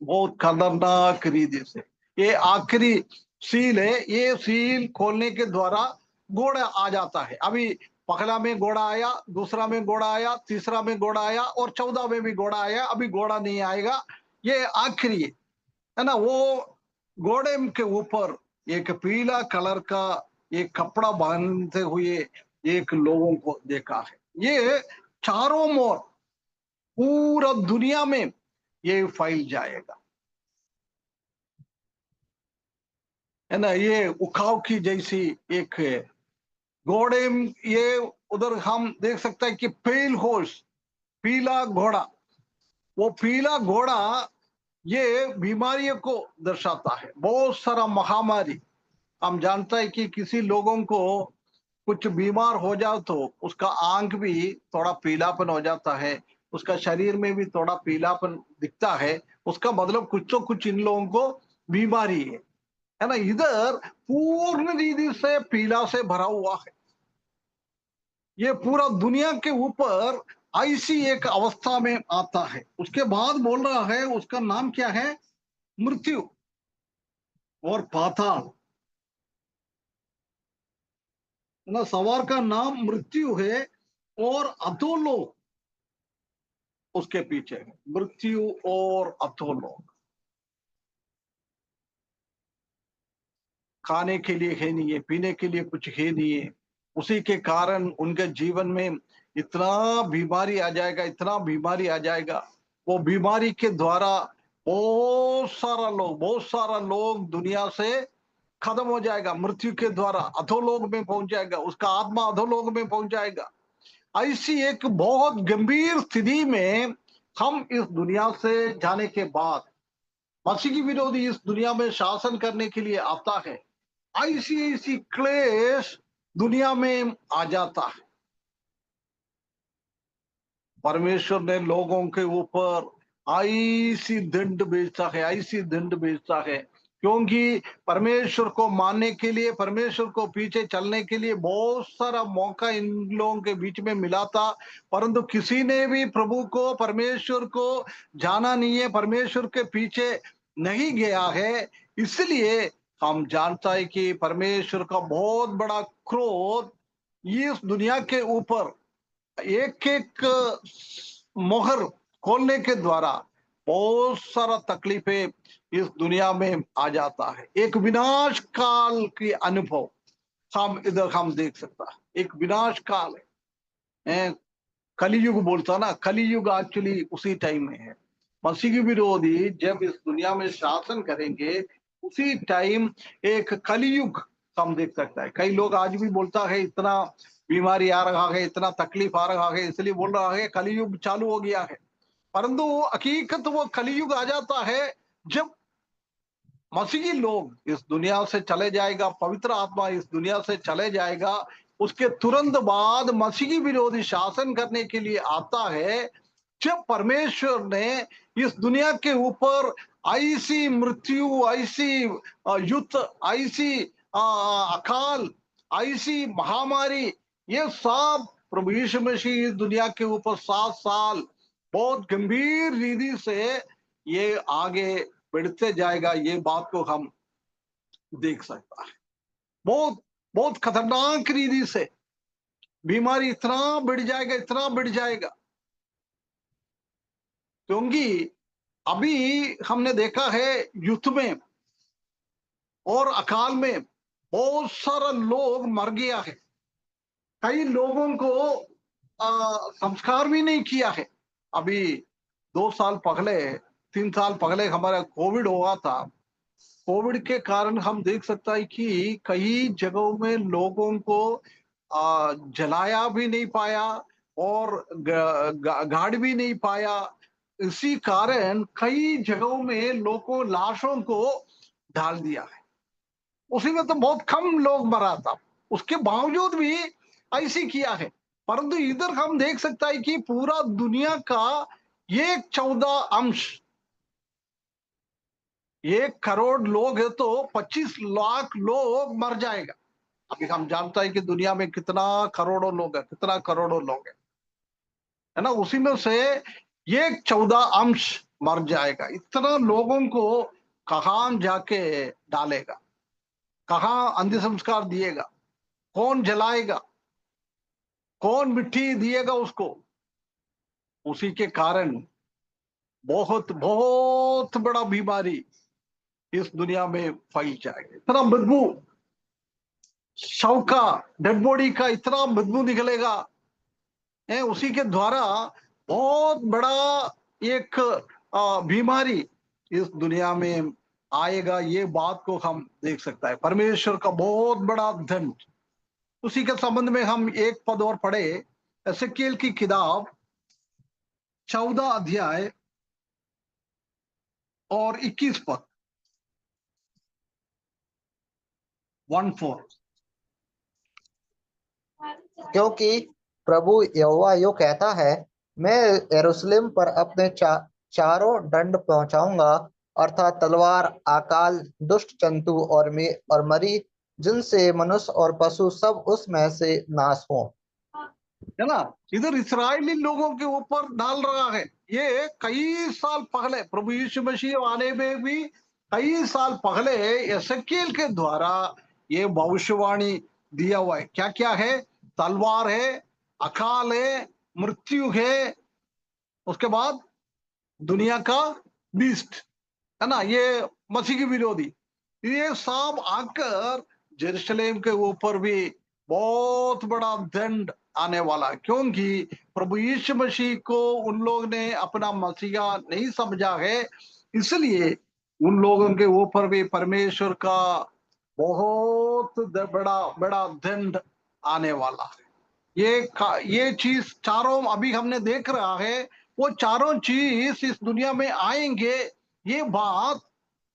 बहुत खतरनाक रीति से। ये आखिरी सील है, ये सील खोलने के द्वारा घोड़ा आ जाता है। अभी पहला में घोड़ा आया, दूसरा में घोड़ा आया, तीसरा में घोड़ा आया और 14 में भी घोड़ा आया। अभी घोड़ा नहीं आएगा, ये आखिरी है ना। वो घोड़े के ऊपर एक पीला कलर का एक कपड़ा बांधते हुए एक लोगों को देखा है। ये चारों ओर पूरा दुनिया में ये फैल जाएगा, है ना। ये उखाव की जैसी एक है घोड़े। ये उधर हम देख सकते हैं कि पेल हॉर्स, पीला घोड़ा। वो पीला घोड़ा ये बीमारियों को दर्शाता है, बहुत सारा महामारी। हम जानते हैं कि किसी लोगों को कुछ बीमार हो जाओ तो उसका आंख भी थोड़ा पीलापन हो जाता है, उसका शरीर में भी थोड़ा पीलापन दिखता है। उसका मतलब कुछ तो कुछ इन लोगों को बीमारी है ना। इधर पूर्ण रीति से पीला से भरा हुआ है। ये पूरा दुनिया के ऊपर ऐसी एक अवस्था में आता है। उसके बाद बोल रहा है, उसका नाम क्या है? मृत्यु और पाताल ना। सवार का नाम मृत्यु है और अधोलोक उसके पीछे है। मृत्यु और अधोलोक खाने के लिए है नहीं है, पीने के लिए कुछ है नहीं है। उसी के कारण उनके जीवन में इतना बीमारी आ जाएगा, इतना बीमारी आ जाएगा। वो बीमारी के द्वारा बहुत सारा लोग दुनिया से खत्म हो जाएगा। मृत्यु के द्वारा अधोलोक में पहुंच जाएगा, उसका आत्मा अधोलोक में पहुंच जाएगा। ऐसी एक बहुत गंभीर स्थिति में हम इस दुनिया से जाने के बाद मसीह की विरोधी इस दुनिया में शासन करने के लिए आता है। ऐसी क्लेश दुनिया में आ जाता है। परमेश्वर ने लोगों के ऊपर ऐसी दंड भेजता है, ऐसी दंड भेजता है, क्योंकि परमेश्वर को मानने के लिए, परमेश्वर को पीछे चलने के लिए बहुत सारा मौका इन लोगों के बीच में मिला था, परंतु किसी ने भी प्रभु को, परमेश्वर को जाना नहीं है, परमेश्वर के पीछे नहीं गया है। इसलिए हम जानता है कि परमेश्वर का बहुत बड़ा क्रोध इस दुनिया के ऊपर एक एक मोहर खोलने के द्वारा बहुत सारा तकलीफें इस दुनिया में आ जाता है। एक विनाश काल की अनुभव हम इधर हम देख सकता है। एक विनाश काल है, कलियुग बोलता ना, कलियुग एक्चुअली उसी टाइम में है। मसीह के विरोधी जब इस दुनिया में शासन करेंगे उसी टाइम एक कलियुग हम देख सकता है। कई लोग आज भी बोलता है इतना बीमारी आ रहा है, इतना तकलीफ आ रहा है, इसलिए बोल रहा है कलियुग चालू हो गया है। परंतु हकीकत वो कलियुग आ जाता है जब मसीही लोग इस दुनिया से चले जाएगा, पवित्र आत्मा इस दुनिया से चले जाएगा। उसके तुरंत बाद मसीही विरोधी शासन करने के लिए आता है, जब परमेश्वर ने इस दुनिया के ऊपर ऐसी मृत्यु, ऐसी युद्ध, ऐसी अकाल, ऐसी महामारी, ये सब प्रभु यीशु मसीह इस दुनिया के ऊपर 7 साल बहुत गंभीर रीति से ये आगे बढ़ते जाएगा। ये बात को हम देख सकता है। बहुत बहुत खतरनाक रीति से बीमारी इतना बढ़ जाएगा, इतना बढ़ जाएगा। क्योंकि अभी हमने देखा है युद्ध में और अकाल में बहुत सारा लोग मर गया है। कई लोगों को संस्कार भी नहीं किया है। अभी 2 साल पहले 3 साल पहले हमारा कोविड हुआ था। कोविड के कारण हम देख सकते हैं कि कई जगहों में लोगों को जलाया भी नहीं पाया और गाड़ भी नहीं पाया। इसी कारण कई जगहों में लोगों लाशों को डाल दिया है। उसी में तो बहुत कम लोग मरा था, उसके बावजूद भी ऐसी किया है। परंतु इधर हम देख सकता है कि पूरा दुनिया का 1/14 1 करोड़ लोग है तो 25 लाख लोग मर जाएगा। अभी हम जानता है कि दुनिया में कितना करोड़ों लोग है, कितना करोड़ों लोग है ना। उसी में से 1/14 मर जाएगा। इतना लोगों को कहां जाके डालेगा, कहां अंतिम संस्कार दिएगा, कौन जलाएगा, कौन मिट्टी दिएगा उसको। उसी के कारण बहुत बहुत बड़ा बीमारी इस दुनिया में फैल जाएगी। इतना बदबू, शव का, डेड बॉडी का इतना बदबू निकलेगा है। उसी के द्वारा बहुत बड़ा एक बीमारी इस दुनिया में आएगा। ये बात को हम देख सकता है। परमेश्वर का बहुत बड़ा दंड। उसी के संबंध में हम एक पद और पढ़े, एसेकिएल की किताब 14 अध्याय और 21 पद, 14। क्योंकि प्रभु यहोवा यूं कहता है, मैं यरूशलेम पर अपने चारों दंड पहुंचाऊंगा, अर्थात तलवार, अकाल, दुष्ट जंतु और मरी, जिनसे मनुष्य और पशु सब उसमें से नाश हो। है ना। इधर इस्राएली लोगों के ऊपर डाल रहा है। ये कई साल पहले प्रभु यीशु मसीह आने में भी कई साल पहले एसेकिएल के द्वारा ये भविष्यवाणी दिया हुआ है। क्या क्या है? तलवार है, अकाल है, मृत्यु है, उसके बाद दुनिया का बीस्ट, है ना, ये मसीह की विरोधी, ये सब आकर जेरूशलेम के ऊपर भी बहुत बड़ा दंड आने वाला है। क्योंकि प्रभु यीशु मसीह को उन लोग ने अपना मसीहा नहीं समझा है, इसलिए उन लोगों के ऊपर भी परमेश्वर का बहुत बड़ा बड़ा दंड आने वाला है। ये चीज चारों अभी हमने देख रहा है, वो चारों चीज इस दुनिया में आएंगे। ये बात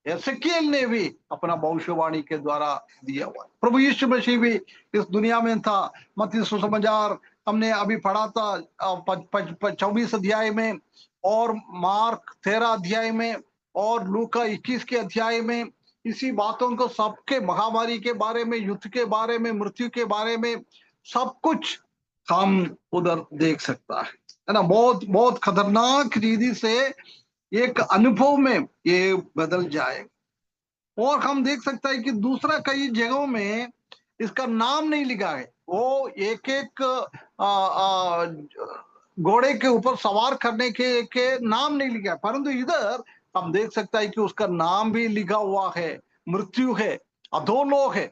एसेकिएल ने भी अपना भविष्यवाणी के द्वारा दिया हुआ है। प्रभु यीशु मसीह भी इस दुनिया में था। मत्ती सुसमाचार हमने अभी पढ़ा था 24 अध्याय में, और मार्क 13 अध्याय में, और लूका 21 के अध्याय में। इसी बातों को, सबके महामारी के बारे में, युद्ध के बारे में, मृत्यु के बारे में, सब कुछ हम उधर देख सकता है ना। बहुत बहुत खतरनाक रीति से एक अनुभव में ये बदल जाए। और हम देख सकते हैं कि दूसरा कई जगहों में इसका नाम नहीं लिखा है। वो एक एक घोड़े के ऊपर सवार करने के नाम नहीं लिखा है, परंतु इधर हम देख सकते हैं कि उसका नाम भी लिखा हुआ है। मृत्यु है, अधोलोक है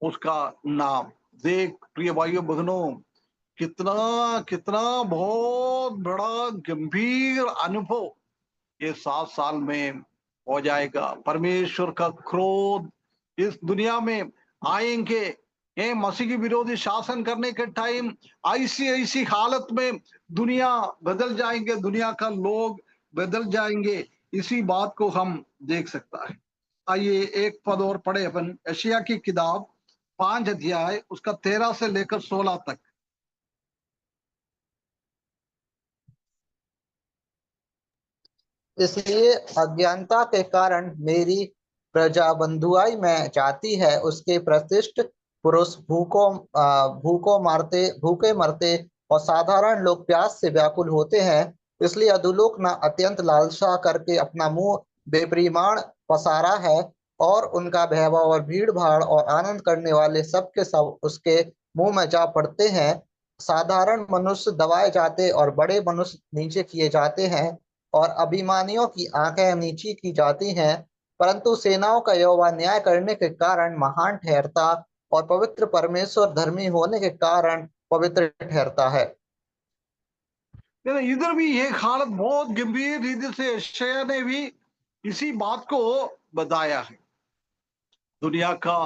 उसका नाम। देख प्रिय भाइयों बहनों, कितना कितना बहुत बड़ा गंभीर अनुभव ये 7 साल में हो जाएगा। परमेश्वर का क्रोध इस दुनिया में आएंगे। ये मसीह की विरोधी शासन करने के टाइम ऐसी ऐसी हालत में दुनिया बदल जाएंगे, दुनिया का लोग बदल जाएंगे। इसी बात को हम देख सकता है। आइए एक पद और पढ़े अपन, यशायाह की किताब 5 अध्याय उसका 13 से लेकर 16 तक। इसलिए अज्ञानता के कारण मेरी प्रजा बंधुआई में जाती है, उसके प्रतिष्ठित पुरुष भूखे मरते और साधारण लोग प्यास से व्याकुल होते हैं। इसलिए अधोलोक न अत्यंत लालसा करके अपना मुंह बेपरिमाण पसारा है, और उनका वैभव और भीड़ भाड़ और आनंद करने वाले सब के सब उसके मुंह में जा पड़ते हैं। साधारण मनुष्य दबाए जाते और बड़े मनुष्य नीचे किए जाते हैं। और अभिमानियों की आंखें नीची की जाती हैं, परंतु सेनाओं का यहोवा न्याय करने के कारण महान ठहरता और पवित्र परमेश्वर धर्मी होने के कारण पवित्र ठहरता है। इधर भी एक हालत बहुत गंभीर रीति से यशायाह ने भी इसी बात को बताया है। दुनिया का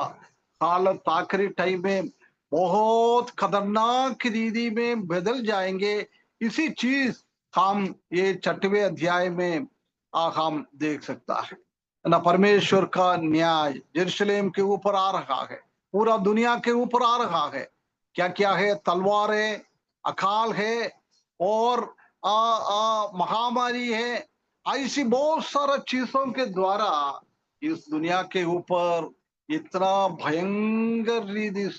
हालत आखिरी टाइम में बहुत खतरनाक रीति में बदल जाएंगे। इसी चीज हम ये 6वें अध्याय में हम देख सकता है ना। परमेश्वर का न्याय यरूशलेम के ऊपर आ रहा है, पूरा दुनिया के ऊपर आ रहा है। क्या क्या है? तलवार है, अकाल है और महामारी है। ऐसी बहुत सारा चीजों के द्वारा इस दुनिया के ऊपर इतना भयंकर रीति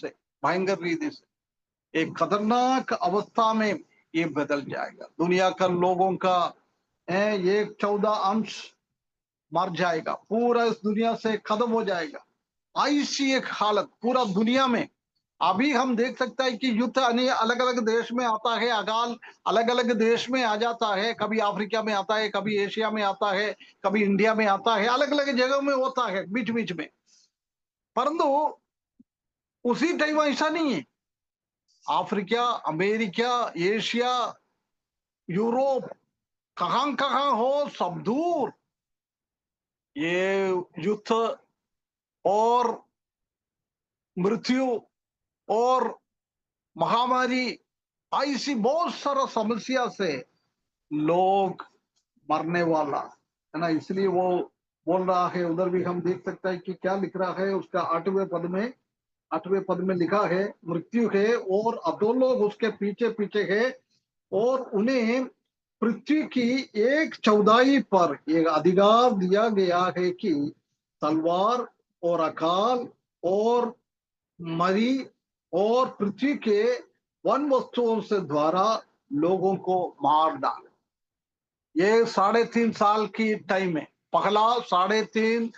से एक खतरनाक अवस्था में ये बदल जाएगा। दुनिया का लोगों का 1/14 मर जाएगा, पूरा इस दुनिया से खत्म हो जाएगा। ऐसी एक हालत पूरा दुनिया में अभी हम देख सकते हैं कि युद्ध अलग अलग देश में आता है, अकाल अलग अलग देश में आ जाता है। कभी अफ्रीका में आता है, कभी एशिया में आता है, कभी इंडिया में आता है, अलग अलग जगह में होता है बीच बीच में। परंतु उसी टाइम ऐसा नहीं है। अफ्रीका, अमेरिका, एशिया, यूरोप, कहां हो, सब दूर ये युद्ध और मृत्यु और महामारी ऐसी बहुत सारा समस्या से लोग मरने वाला है ना। इसलिए वो बोल रहा है, उधर भी हम देख सकते हैं कि क्या लिख रहा है उसका 8वें पद में लिखा है, मृत्यु है और अधोलोक उसके पीछे पीछे है और उन्हें पृथ्वी की 1/14 पर एक अधिकार दिया गया है कि तलवार और अकाल और मरी और पृथ्वी के वन वस्तुओं से द्वारा लोगों को मार डाले। ये 3.5 साल की टाइम है। पहला 3.5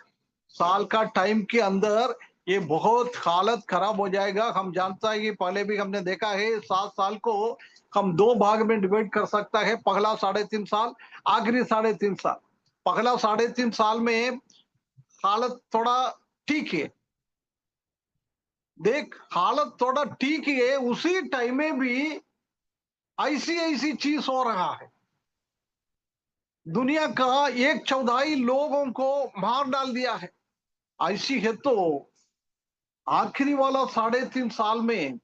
साल का टाइम के अंदर ये बहुत हालत खराब हो जाएगा। हम जानता है कि पहले भी हमने देखा है 7 साल को हम 2 भाग में डिवाइड कर सकता है। पहला 3.5 साल, आखिरी 3.5 साल। पहला 3.5 साल में हालत थोड़ा ठीक है। देख, हालत थोड़ा ठीक है, उसी टाइम में भी ऐसी चीज हो रहा है। दुनिया का 1/4 लोगों को मार डाल दिया है। ऐसी है तो आखिरी वाला 3.5 साल में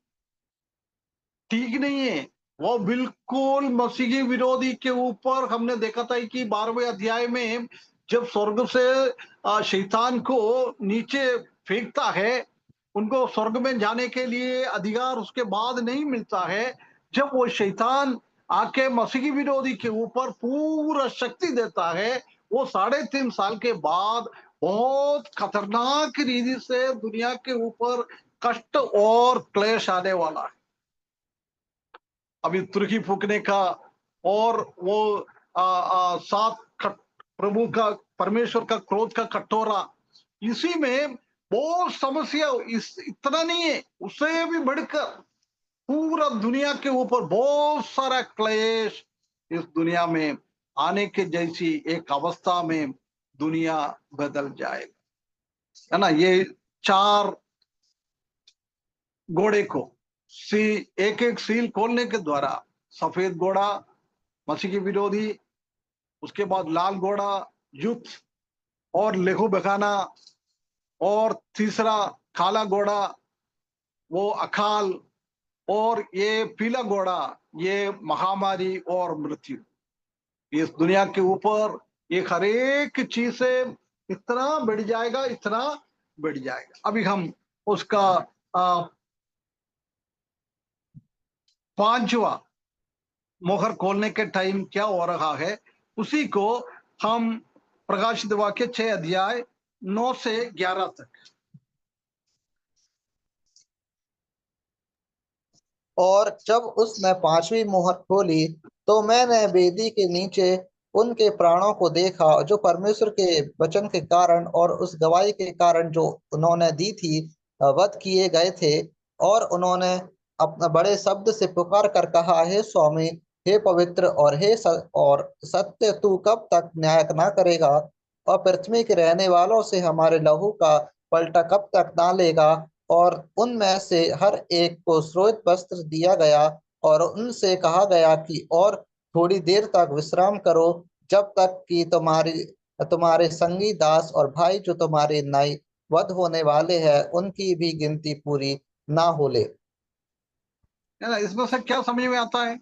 ठीक नहीं है। वो बिल्कुल मसीही विरोधी के ऊपर हमने देखा था कि 12वें अध्याय में जब स्वर्ग से शैतान को नीचे फेंकता है, उनको स्वर्ग में जाने के लिए अधिकार उसके बाद नहीं मिलता है। जब वो शैतान आके मसीही विरोधी के ऊपर पूरा शक्ति देता है, वो 3.5 साल के बाद बहुत खतरनाक रीति से दुनिया के ऊपर कष्ट और क्लेश आने वाला है। अभी तुर्की फूकने का और वो 7 प्रभु का, परमेश्वर का क्रोध का कटोरा, इसी में बहुत समस्या इतना नहीं है, उससे भी बढ़कर पूरा दुनिया के ऊपर बहुत सारा क्लेश इस दुनिया में आने के जैसी एक अवस्था में दुनिया बदल जाएगा, है ना। ये 4 घोड़े को एक एक सील खोलने के द्वारा, सफेद घोड़ा मसीह के विरोधी, उसके बाद लाल घोड़ा युद्ध और लेहू बखाना, और तीसरा काला घोड़ा वो अकाल, और ये पीला घोड़ा ये महामारी और मृत्यु। इस दुनिया के ऊपर ये हर एक चीज से इतना बढ़ जाएगा, इतना बढ़ जाएगा। अभी हम उसका 5वां मोहर खोलने के टाइम क्या हो रहा है, उसी को हम प्रकाशित वाक्य 6 अध्याय 9 से 11 तक। और जब उसने 5वीं मोहर खोली तो मैंने वेदी के नीचे उनके प्राणों को देखा जो परमेश्वर के वचन के कारण और उस गवाही के कारण जो उन्होंने दी थी वध किए गए थे। और उन्होंने अपना बड़े शब्द से पुकार कर कहा, हे स्वामी, हे पवित्र और और सत्य, तू कब तक न्याय न करेगा, और पृथ्वी के रहने वालों से हमारे लहू का पलटा कब तक ना लेगा। और उनमें से हर एक को श्वेत वस्त्र दिया गया, और उनसे कहा गया कि और थोड़ी देर तक विश्राम करो, जब तक कि तुम्हारे संगी दास और भाई जो तुम्हारे नाई वध होने वाले हैं उनकी भी गिनती पूरी ना हो ले। है ना। इसमें से क्या समझ में आता है?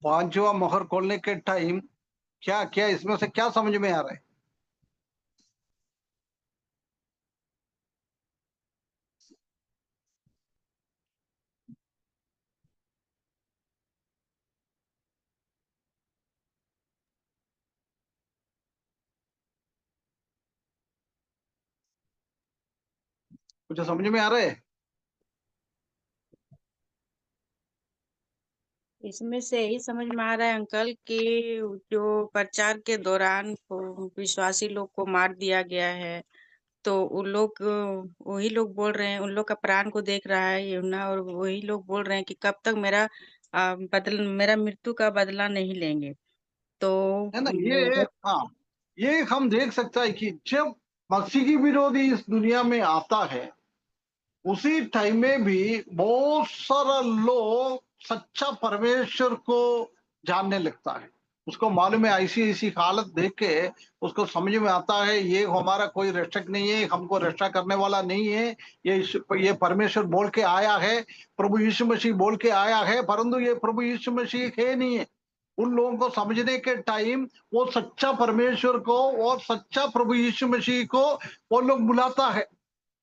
पांचवा मोहर खोलने के टाइम क्या क्या, इसमें से क्या समझ में आ रहा है? कुछ समझ में आ रहा है? इसमें से यही समझ में आ रहा है अंकल कि जो प्रचार के दौरान विश्वासी लोग को मार दिया गया है, तो उन लोग वही लोग बोल रहे हैं, उन लोग का प्राण को देख रहा है यूहन्ना, और वही लोग बोल रहे हैं कि कब तक मेरा मृत्यु का बदला नहीं लेंगे। तो है ना। ये हाँ, ये हम देख सकता है कि जब मसीह की विरोधी इस दुनिया में आता है, उसी टाइम में भी बहुत सारा लोग सच्चा परमेश्वर को जानने लगता है। उसको मालूम है, ऐसी ऐसी हालत देख के उसको समझ में आता है ये हमारा कोई रक्षक नहीं है, हमको रक्षा करने वाला नहीं है। ये परमेश्वर बोल के आया है, प्रभु यीशु मसीह बोल के आया है, परंतु ये प्रभु यीशु मसीह है नहीं है। उन लोगों को समझने के टाइम वो सच्चा परमेश्वर को और सच्चा प्रभु यीशु मसीह को वो लोग बुलाता है,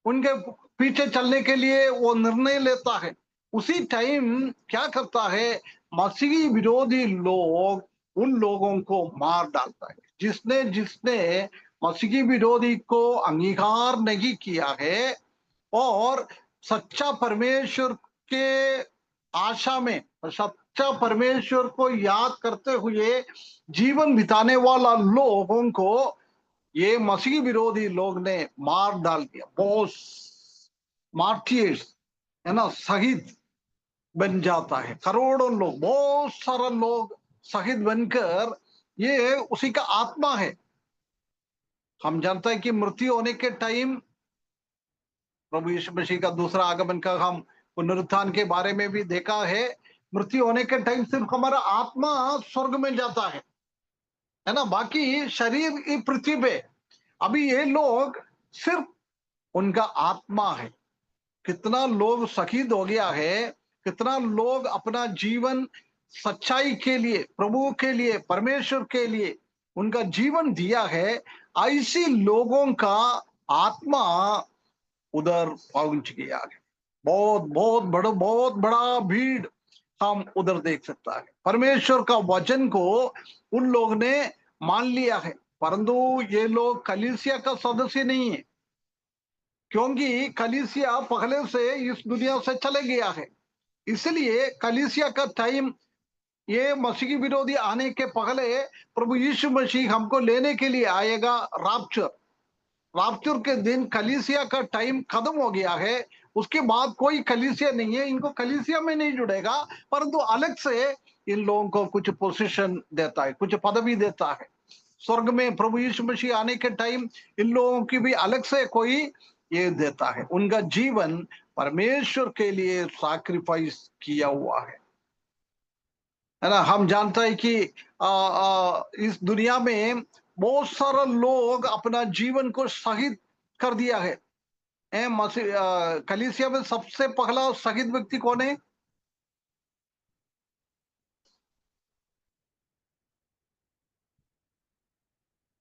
उनके पीछे चलने के लिए वो निर्णय लेता है। उसी टाइम क्या करता है, मसीही विरोधी लोग उन लोगों को मार डालता है। जिसने जिसने मसीही विरोधी को अंगीकार नहीं किया है और सच्चा परमेश्वर के आशा में, सच्चा परमेश्वर को याद करते हुए जीवन बिताने वाला लोगों को ये मसीह विरोधी लोग ने मार डाल दिया। बहुत मार्टियर्स, है ना, शहीद बन जाता है। करोड़ों लोग, बहुत सारा लोग शहीद बनकर, ये उसी का आत्मा है। हम जानते हैं कि मृत्यु होने के टाइम प्रभु यीशु मसीह का दूसरा आगमन का हम पुनरुत्थान के बारे में भी देखा है। मृत्यु होने के टाइम सिर्फ हमारा आत्मा स्वर्ग में जाता है ना, बाकी शरीर की पृथ्वी पे। अभी ये लोग सिर्फ उनका आत्मा है। कितना लोग शहीद हो गया है, कितना लोग अपना जीवन सच्चाई के लिए, प्रभु के लिए, परमेश्वर के लिए उनका जीवन दिया है। ऐसी लोगों का आत्मा उधर पहुंच गया है। बहुत बड़ा भीड़ हम उधर देख सकता है। परमेश्वर का वचन को उन लोग ने मान लिया है, परंतु ये लोग कलीसिया का सदस्य नहीं है, क्योंकि कलीसिया पहले से इस दुनिया से चले गया है। इसलिए कलीसिया का टाइम, ये मसीही विरोधी आने के पहले प्रभु यीशु मसीह हमको लेने के लिए आएगा। राप्चर के दिन कलीसिया का टाइम खत्म हो गया है। उसके बाद कोई कलीसिया नहीं है, इनको कलीसिया में नहीं जुड़ेगा, परंतु अलग से इन लोगों को कुछ पोजीशन देता है, कुछ पदवी देता है। स्वर्ग में प्रभु यीशु मसीह आने के टाइम इन लोगों की भी अलग से कोई ये देता है। उनका जीवन परमेश्वर के लिए सैक्रिफाइस किया हुआ है ना। हम जानते हैं कि इस दुनिया में बहुत सारा लोग अपना जीवन को शहीद कर दिया है। कलीसिया में सबसे पहला शहीद व्यक्ति कौन है?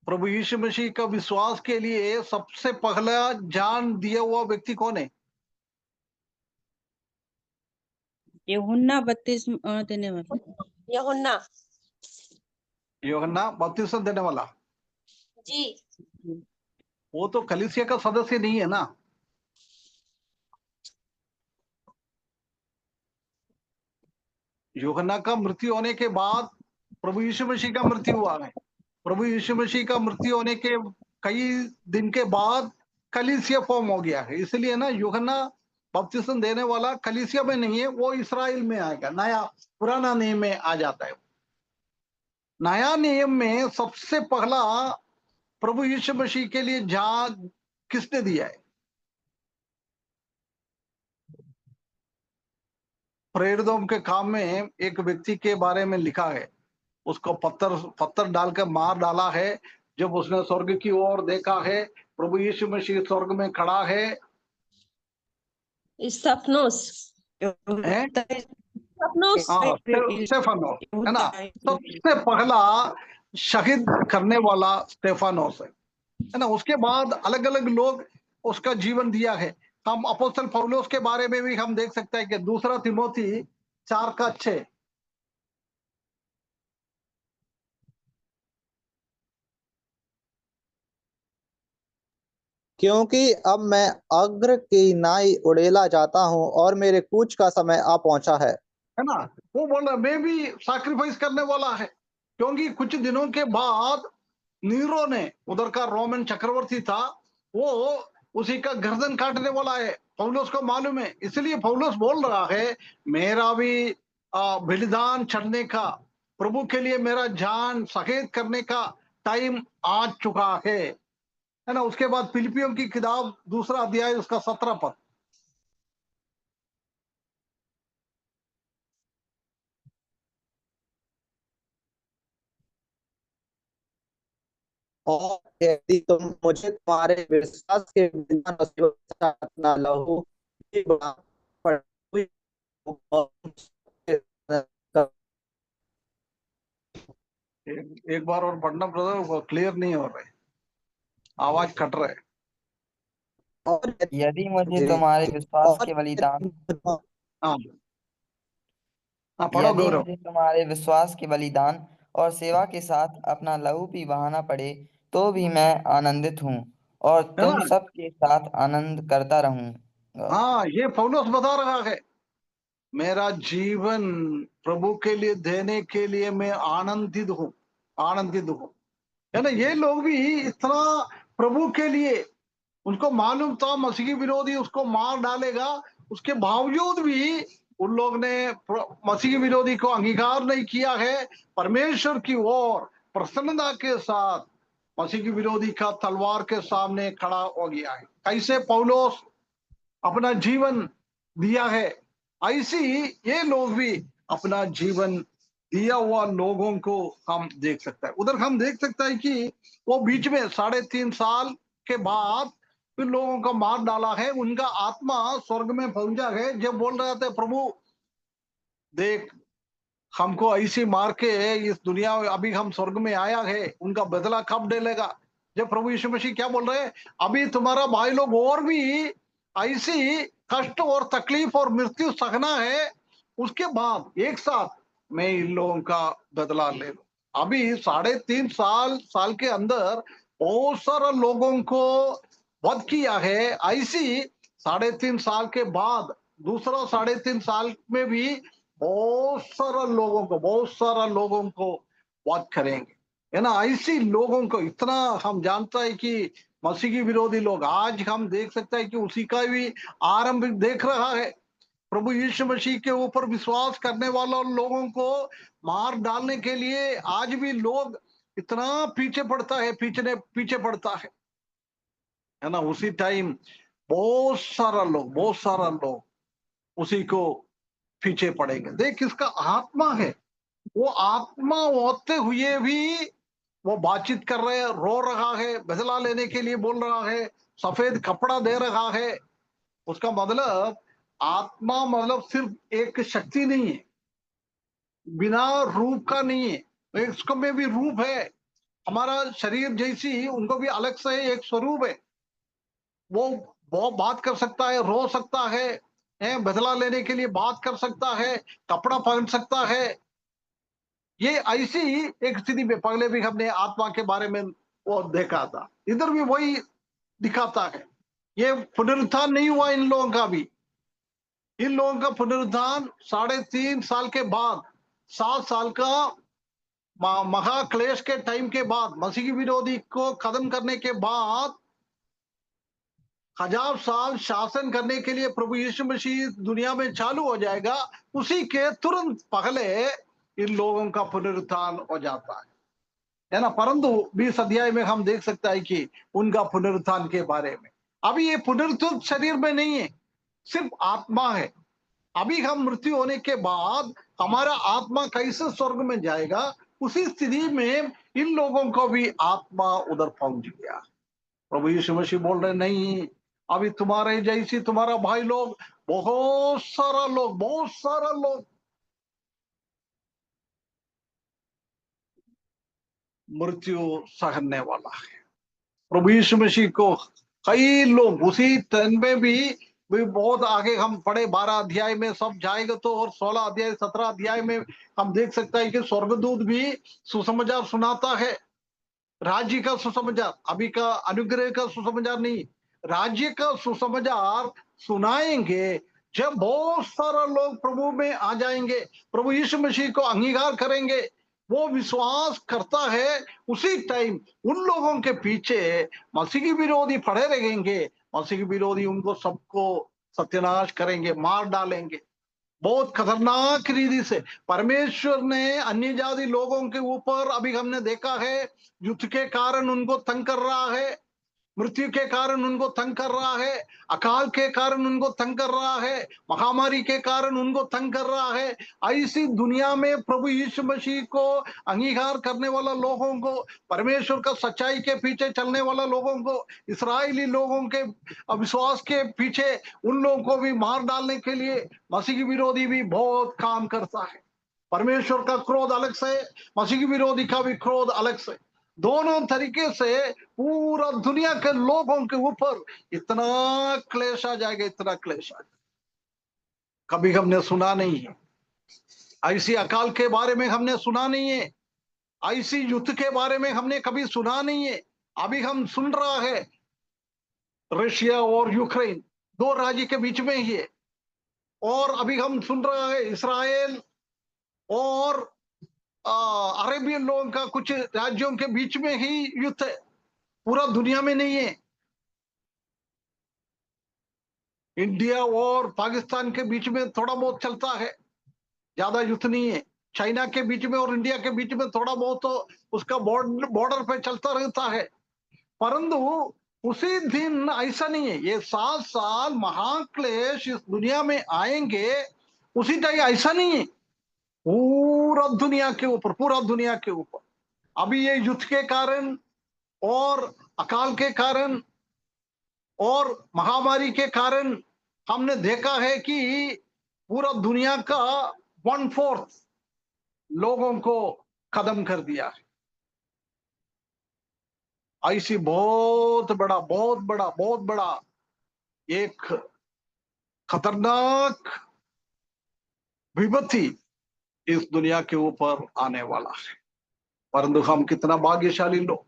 प्रभु यीशु मसीह का विश्वास के लिए सबसे पहला जान दिया हुआ व्यक्ति कौन है? यूहन्ना बपतिस्मा देने वाला। यूहन्ना यूहन्ना बपतिस्मा देने वाला। जी। वो तो कलीसिया का सदस्य नहीं है ना। यूहन्ना का मृत्यु होने के बाद प्रभु यीशु मसीह का मृत्यु हुआ है। प्रभु यीशु मसीह का मृत्यु होने के कई दिन के बाद कलीसिया फॉर्म हो गया है। इसलिए ना यूहन्ना बपतिस्म देने वाला कलीसिया में नहीं है, वो इस्राएल में आएगा। नया पुराना नियम में आ जाता है। नया नियम में सबसे पहला प्रभु यीशु मसीह के लिए जहां किसने दिया है? प्रेरितों के काम में एक व्यक्ति के बारे में लिखा है, उसको पत्थर डालकर मार डाला है। जब उसने स्वर्ग की ओर देखा है, प्रभु यीशु मसीह स्वर्ग में खड़ा है। स्तेफनोस हैं? स्तेफनोस हाँ, स्टेफानोस है ना। सबसे पहला शहीद करने वाला स्टेफानोस है ना। उसके बाद अलग अलग लोग उसका जीवन दिया है। हम अपोस्तल पौलुस के बारे में भी हम देख सकते हैं कि दूसरा तिमोथी 4:6। क्योंकि अब मैं अग्र की नाई उड़ेला जाता हूँ और मेरे कूच का समय आ पहुंचा है ना। वो बोल रहा मैं भी सैक्रिफाइस करने वाला है, क्योंकि कुछ दिनों के बाद नीरो ने, उधर का रोमन चक्रवर्ती था, वो उसी का गर्दन काटने वाला है। पौलुस को मालूम है, इसलिए पौलुस बोल रहा है मेरा भी बलिदान चढ़ने का, प्रभु के लिए मेरा जान शहीद करने का टाइम आ चुका है ना। उसके बाद फिलिपियों की किताब 2 अध्याय उसका 17 पद। और यदि तुम मुझे तुम्हारे विश्वास के विधान और सेवा के साथ अपना लहू भी बड़ा पड़- एक बार और पढ़ना ब्रदर, वो क्लियर नहीं हो रहा है, आवाज कट रहा है। और यदि मुझे तुम्हारे विश्वास और के बलिदान हाँ हाँ, पढ़ो यदि गौरव। मुझे तुम्हारे विश्वास के बलिदान और सेवा के साथ अपना लहू भी बहाना पड़े, तो भी मैं आनंदित हूँ और है तुम ना। सब के साथ आनंद करता रहूंगा। हाँ, ये पौलुस बता रहा है मेरा जीवन प्रभु के लिए देने के लिए मैं आनंदित हूँ, आनंदित हूँ। है ना। ये लोग भी इतना प्रभु के लिए, उनको मालूम था मसीही विरोधी उसको मार डालेगा, उसके बावजूद भी उन लोग ने मसीही विरोधी को अंगीकार नहीं किया है। परमेश्वर की ओर प्रसन्नता के साथ मसीही विरोधी का तलवार के सामने खड़ा हो गया है। कैसे पौलुस अपना जीवन दिया है, ऐसी ये लोग भी अपना जीवन दिया हुआ लोगों को हम देख सकते हैं। उधर हम देख सकते हैं कि वो बीच में 3.5 साल के बाद फिर लोगों को मार डाला है, उनका आत्मा स्वर्ग में पहुंचा है। जब बोल रहे थे प्रभु देख हमको ऐसी मार के इस दुनिया में अभी हम स्वर्ग में आया है, उनका बदला कब डालेगा? जब प्रभु यीशु मसीह क्या बोल रहे हैं, अभी तुम्हारा भाई लोग और भी ऐसी कष्ट और तकलीफ और मृत्यु सहना है, उसके बाद एक साथ मैं इन लोगों का बदला ले लूं। अभी 3.5 साल के अंदर बहुत सारे लोगों को वध किया है। ऐसी 3.5 साल के बाद दूसरा 3.5 साल में भी बहुत सारा लोगों को वध करेंगे, है ना। ऐसी लोगों को इतना हम जानता है कि मसीही विरोधी लोग आज हम देख सकते हैं कि उसी का भी आरंभ देख रहा है। प्रभु यीशु मसीह के ऊपर विश्वास करने वालों लोगों को मार डालने के लिए आज भी लोग इतना पीछे पड़ता है, पीछे पड़ता है ना। उसी टाइम बहुत सारा लोग उसी को पीछे पड़ेंगे। देख किसका आत्मा है, वो आत्मा होते हुए भी वो बातचीत कर रहे हैं, रो रहा है, बदला लेने के लिए बोल रहा है, सफेद कपड़ा दे रहा है। उसका मतलब आत्मा मतलब सिर्फ एक शक्ति नहीं है, बिना रूप का नहीं है, इसको में भी रूप है। हमारा शरीर जैसी उनको भी अलग से एक स्वरूप है। वो बात कर सकता है, रो सकता है, बदला लेने के लिए बात कर सकता है, कपड़ा पहन सकता है। ये ऐसी एक स्थिति में पहले भी हमने आत्मा के बारे में वो देखा था, इधर भी वही दिखाता है। ये पुनरुत्थान नहीं हुआ इन लोगों का भी। इन लोगों का पुनरुत्थान 3.5 साल के बाद, 7 साल का महाक्लेश के टाइम के बाद, मसीही विरोधी को खत्म करने के बाद 1000 साल शासन करने के लिए प्रभु यीशु मसीह दुनिया में चालू हो जाएगा, उसी के तुरंत पहले इन लोगों का पुनरुत्थान हो जाता है ना। परंतु 20 अध्याय में हम देख सकते हैं कि उनका पुनरुत्थान के बारे में, अभी ये पुनरुत्थित शरीर में नहीं है, सिर्फ आत्मा है। अभी हम मृत्यु होने के बाद हमारा आत्मा कैसे स्वर्ग में जाएगा, उसी स्थिति में इन लोगों को भी आत्मा उधर पहुंच गया। प्रभु यीशु मसीह बोल रहे नहीं, अभी तुम्हारे जैसी तुम्हारा भाई लोग बहुत सारा लोग मृत्यु सहने वाला है। प्रभु यीशु मसीह को कई लोग उसी टाइम में भी बहुत आगे हम पढ़े 12 अध्याय में सब जाएगा तो, और 16 अध्याय 17 अध्याय में हम देख सकते हैं कि स्वर्गदूत भी सुसमाचार सुनाता है, राज्य का सुसमाचार, अभी का अनुग्रह का सुसमाचार नहीं, राज्य का सुसमाचार सुनाएंगे जब बहुत सारा लोग प्रभु में आ जाएंगे, प्रभु यीशु मसीह को अंगीकार करेंगे, वो विश्वास करता है। उसी टाइम उन लोगों के पीछे मसीह के विरोधी पड़े रहेंगे, मसीह के विरोधी उनको सबको सत्यानाश करेंगे, मार डालेंगे बहुत खतरनाक रीति से। परमेश्वर ने अन्य जाति लोगों के ऊपर अभी हमने देखा है, युद्ध के कारण उनको तंग कर रहा है, मृत्यु के कारण उनको तंग कर रहा है, अकाल के कारण उनको तंग कर रहा है, महामारी के कारण उनको तंग कर रहा है। ऐसी दुनिया में प्रभु यीशु मसीह को अंगीकार करने वाला लोगों को, परमेश्वर का सच्चाई के पीछे चलने वाला लोगों को, इस्राएली लोगों के अविश्वास के पीछे उन लोगों को भी मार डालने के लिए मसीह के विरोधी भी बहुत काम करता है। परमेश्वर का क्रोध अलग से, मसीह के विरोधी का भी क्रोध अलग से, दोनों तरीके से पूरा दुनिया के लोगों के ऊपर इतना क्लेश आ जाएगा, इतना क्लेश आ जाएगा, कभी हमने सुना नहीं है। ऐसी अकाल के बारे में हमने सुना नहीं है, ऐसी युद्ध के बारे में हमने कभी सुना नहीं है। अभी हम सुन रहा है रशिया और यूक्रेन दो राज्य के बीच में ही है, और अभी हम सुन रहा है इस्राएल और अरेबियन लोगों का कुछ राज्यों के बीच में ही युद्ध है, पूरा दुनिया में नहीं है। इंडिया और पाकिस्तान के बीच में थोड़ा बहुत चलता है, ज्यादा युद्ध नहीं है। चाइना के बीच में और इंडिया के बीच में थोड़ा बहुत तो उसका बॉर्डर पे चलता रहता है, परंतु उसी दिन ऐसा नहीं है। ये 7 साल महाक्लेश इस दुनिया में आएंगे, उसी टाइम ऐसा नहीं है, पूरा दुनिया के ऊपर, पूरा दुनिया के ऊपर। अभी ये युद्ध के कारण और अकाल के कारण और महामारी के कारण हमने देखा है कि पूरा दुनिया का 1/4 लोगों को खत्म कर दिया है। ऐसी बहुत बड़ा एक खतरनाक विपत्ति इस दुनिया के ऊपर आने वाला है। परंतु हम कितना भाग्यशाली लोग,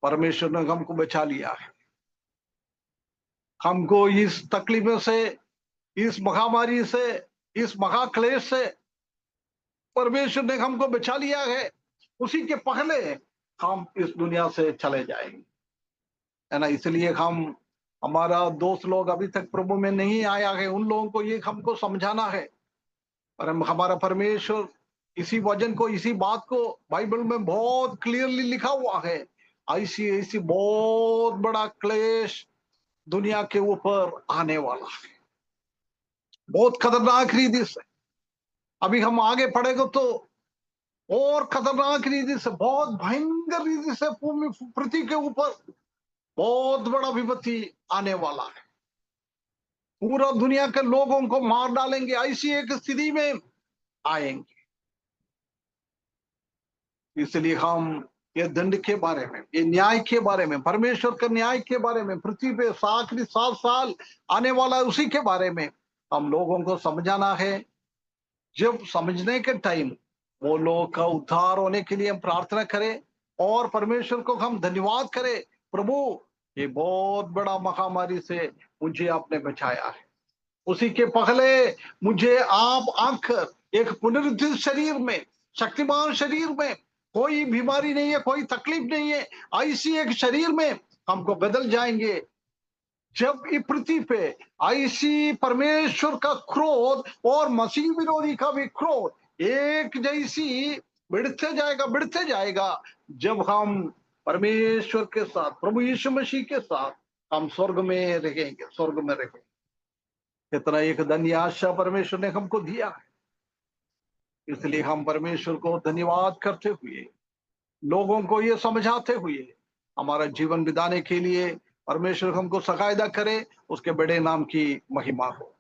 परमेश्वर ने हमको बचा लिया है, हमको इस तकलीफों से, इस महामारी से, इस महाक्लेश से परमेश्वर ने हमको बचा लिया है। उसी के पहले हम इस दुनिया से चले जाएंगे, है ना। इसलिए हमारा दोस्त लोग अभी तक प्रभु में नहीं आया है, उन लोगों को ये हमको समझाना है। और हमारा परमेश्वर इसी वचन को, इसी बात को बाइबल में बहुत क्लियरली लिखा हुआ है। ऐसी बहुत बड़ा क्लेश दुनिया के ऊपर आने वाला है, बहुत खतरनाक रीति से। अभी हम आगे पढ़ेंगे तो और खतरनाक रीति से, बहुत भयंकर रीति से पृथ्वी के ऊपर बहुत बड़ा विपत्ति आने वाला है, पूरा दुनिया के लोगों को मार डालेंगे, ऐसी एक स्थिति में आएंगे। इसलिए हम ये दंड के बारे में, ये न्याय के बारे में, परमेश्वर के न्याय के बारे में, पृथ्वी पे आखिरी 7 साल आने वाला है उसी के बारे में हम लोगों को समझाना है। जब समझने के टाइम वो लोग का उद्धार होने के लिए हम प्रार्थना करें और परमेश्वर को हम धन्यवाद करें, प्रभु ये बहुत बड़ा महामारी से मुझे आपने बचाया है। उसी के पहले मुझे आप आकर एक पुनरुत्थित शरीर में, शक्तिमान शरीर में, कोई बीमारी नहीं है, कोई तकलीफ नहीं है, ऐसी एक शरीर में हमको बदल जाएंगे। जब इस पृथ्वी पे ऐसी परमेश्वर का क्रोध और मसीह विरोधी का भी क्रोध एक जैसी बढ़ते जाएगा जब हम परमेश्वर के साथ, प्रभु यीशु मसीह के साथ हम स्वर्ग में रहेंगे। इतना एक धन्य आशा परमेश्वर ने हमको दिया है, इसलिए हम परमेश्वर को धन्यवाद करते हुए, लोगों को ये समझाते हुए हमारा जीवन बिताने के लिए परमेश्वर हमको सकायदा करे, उसके बड़े नाम की महिमा हो।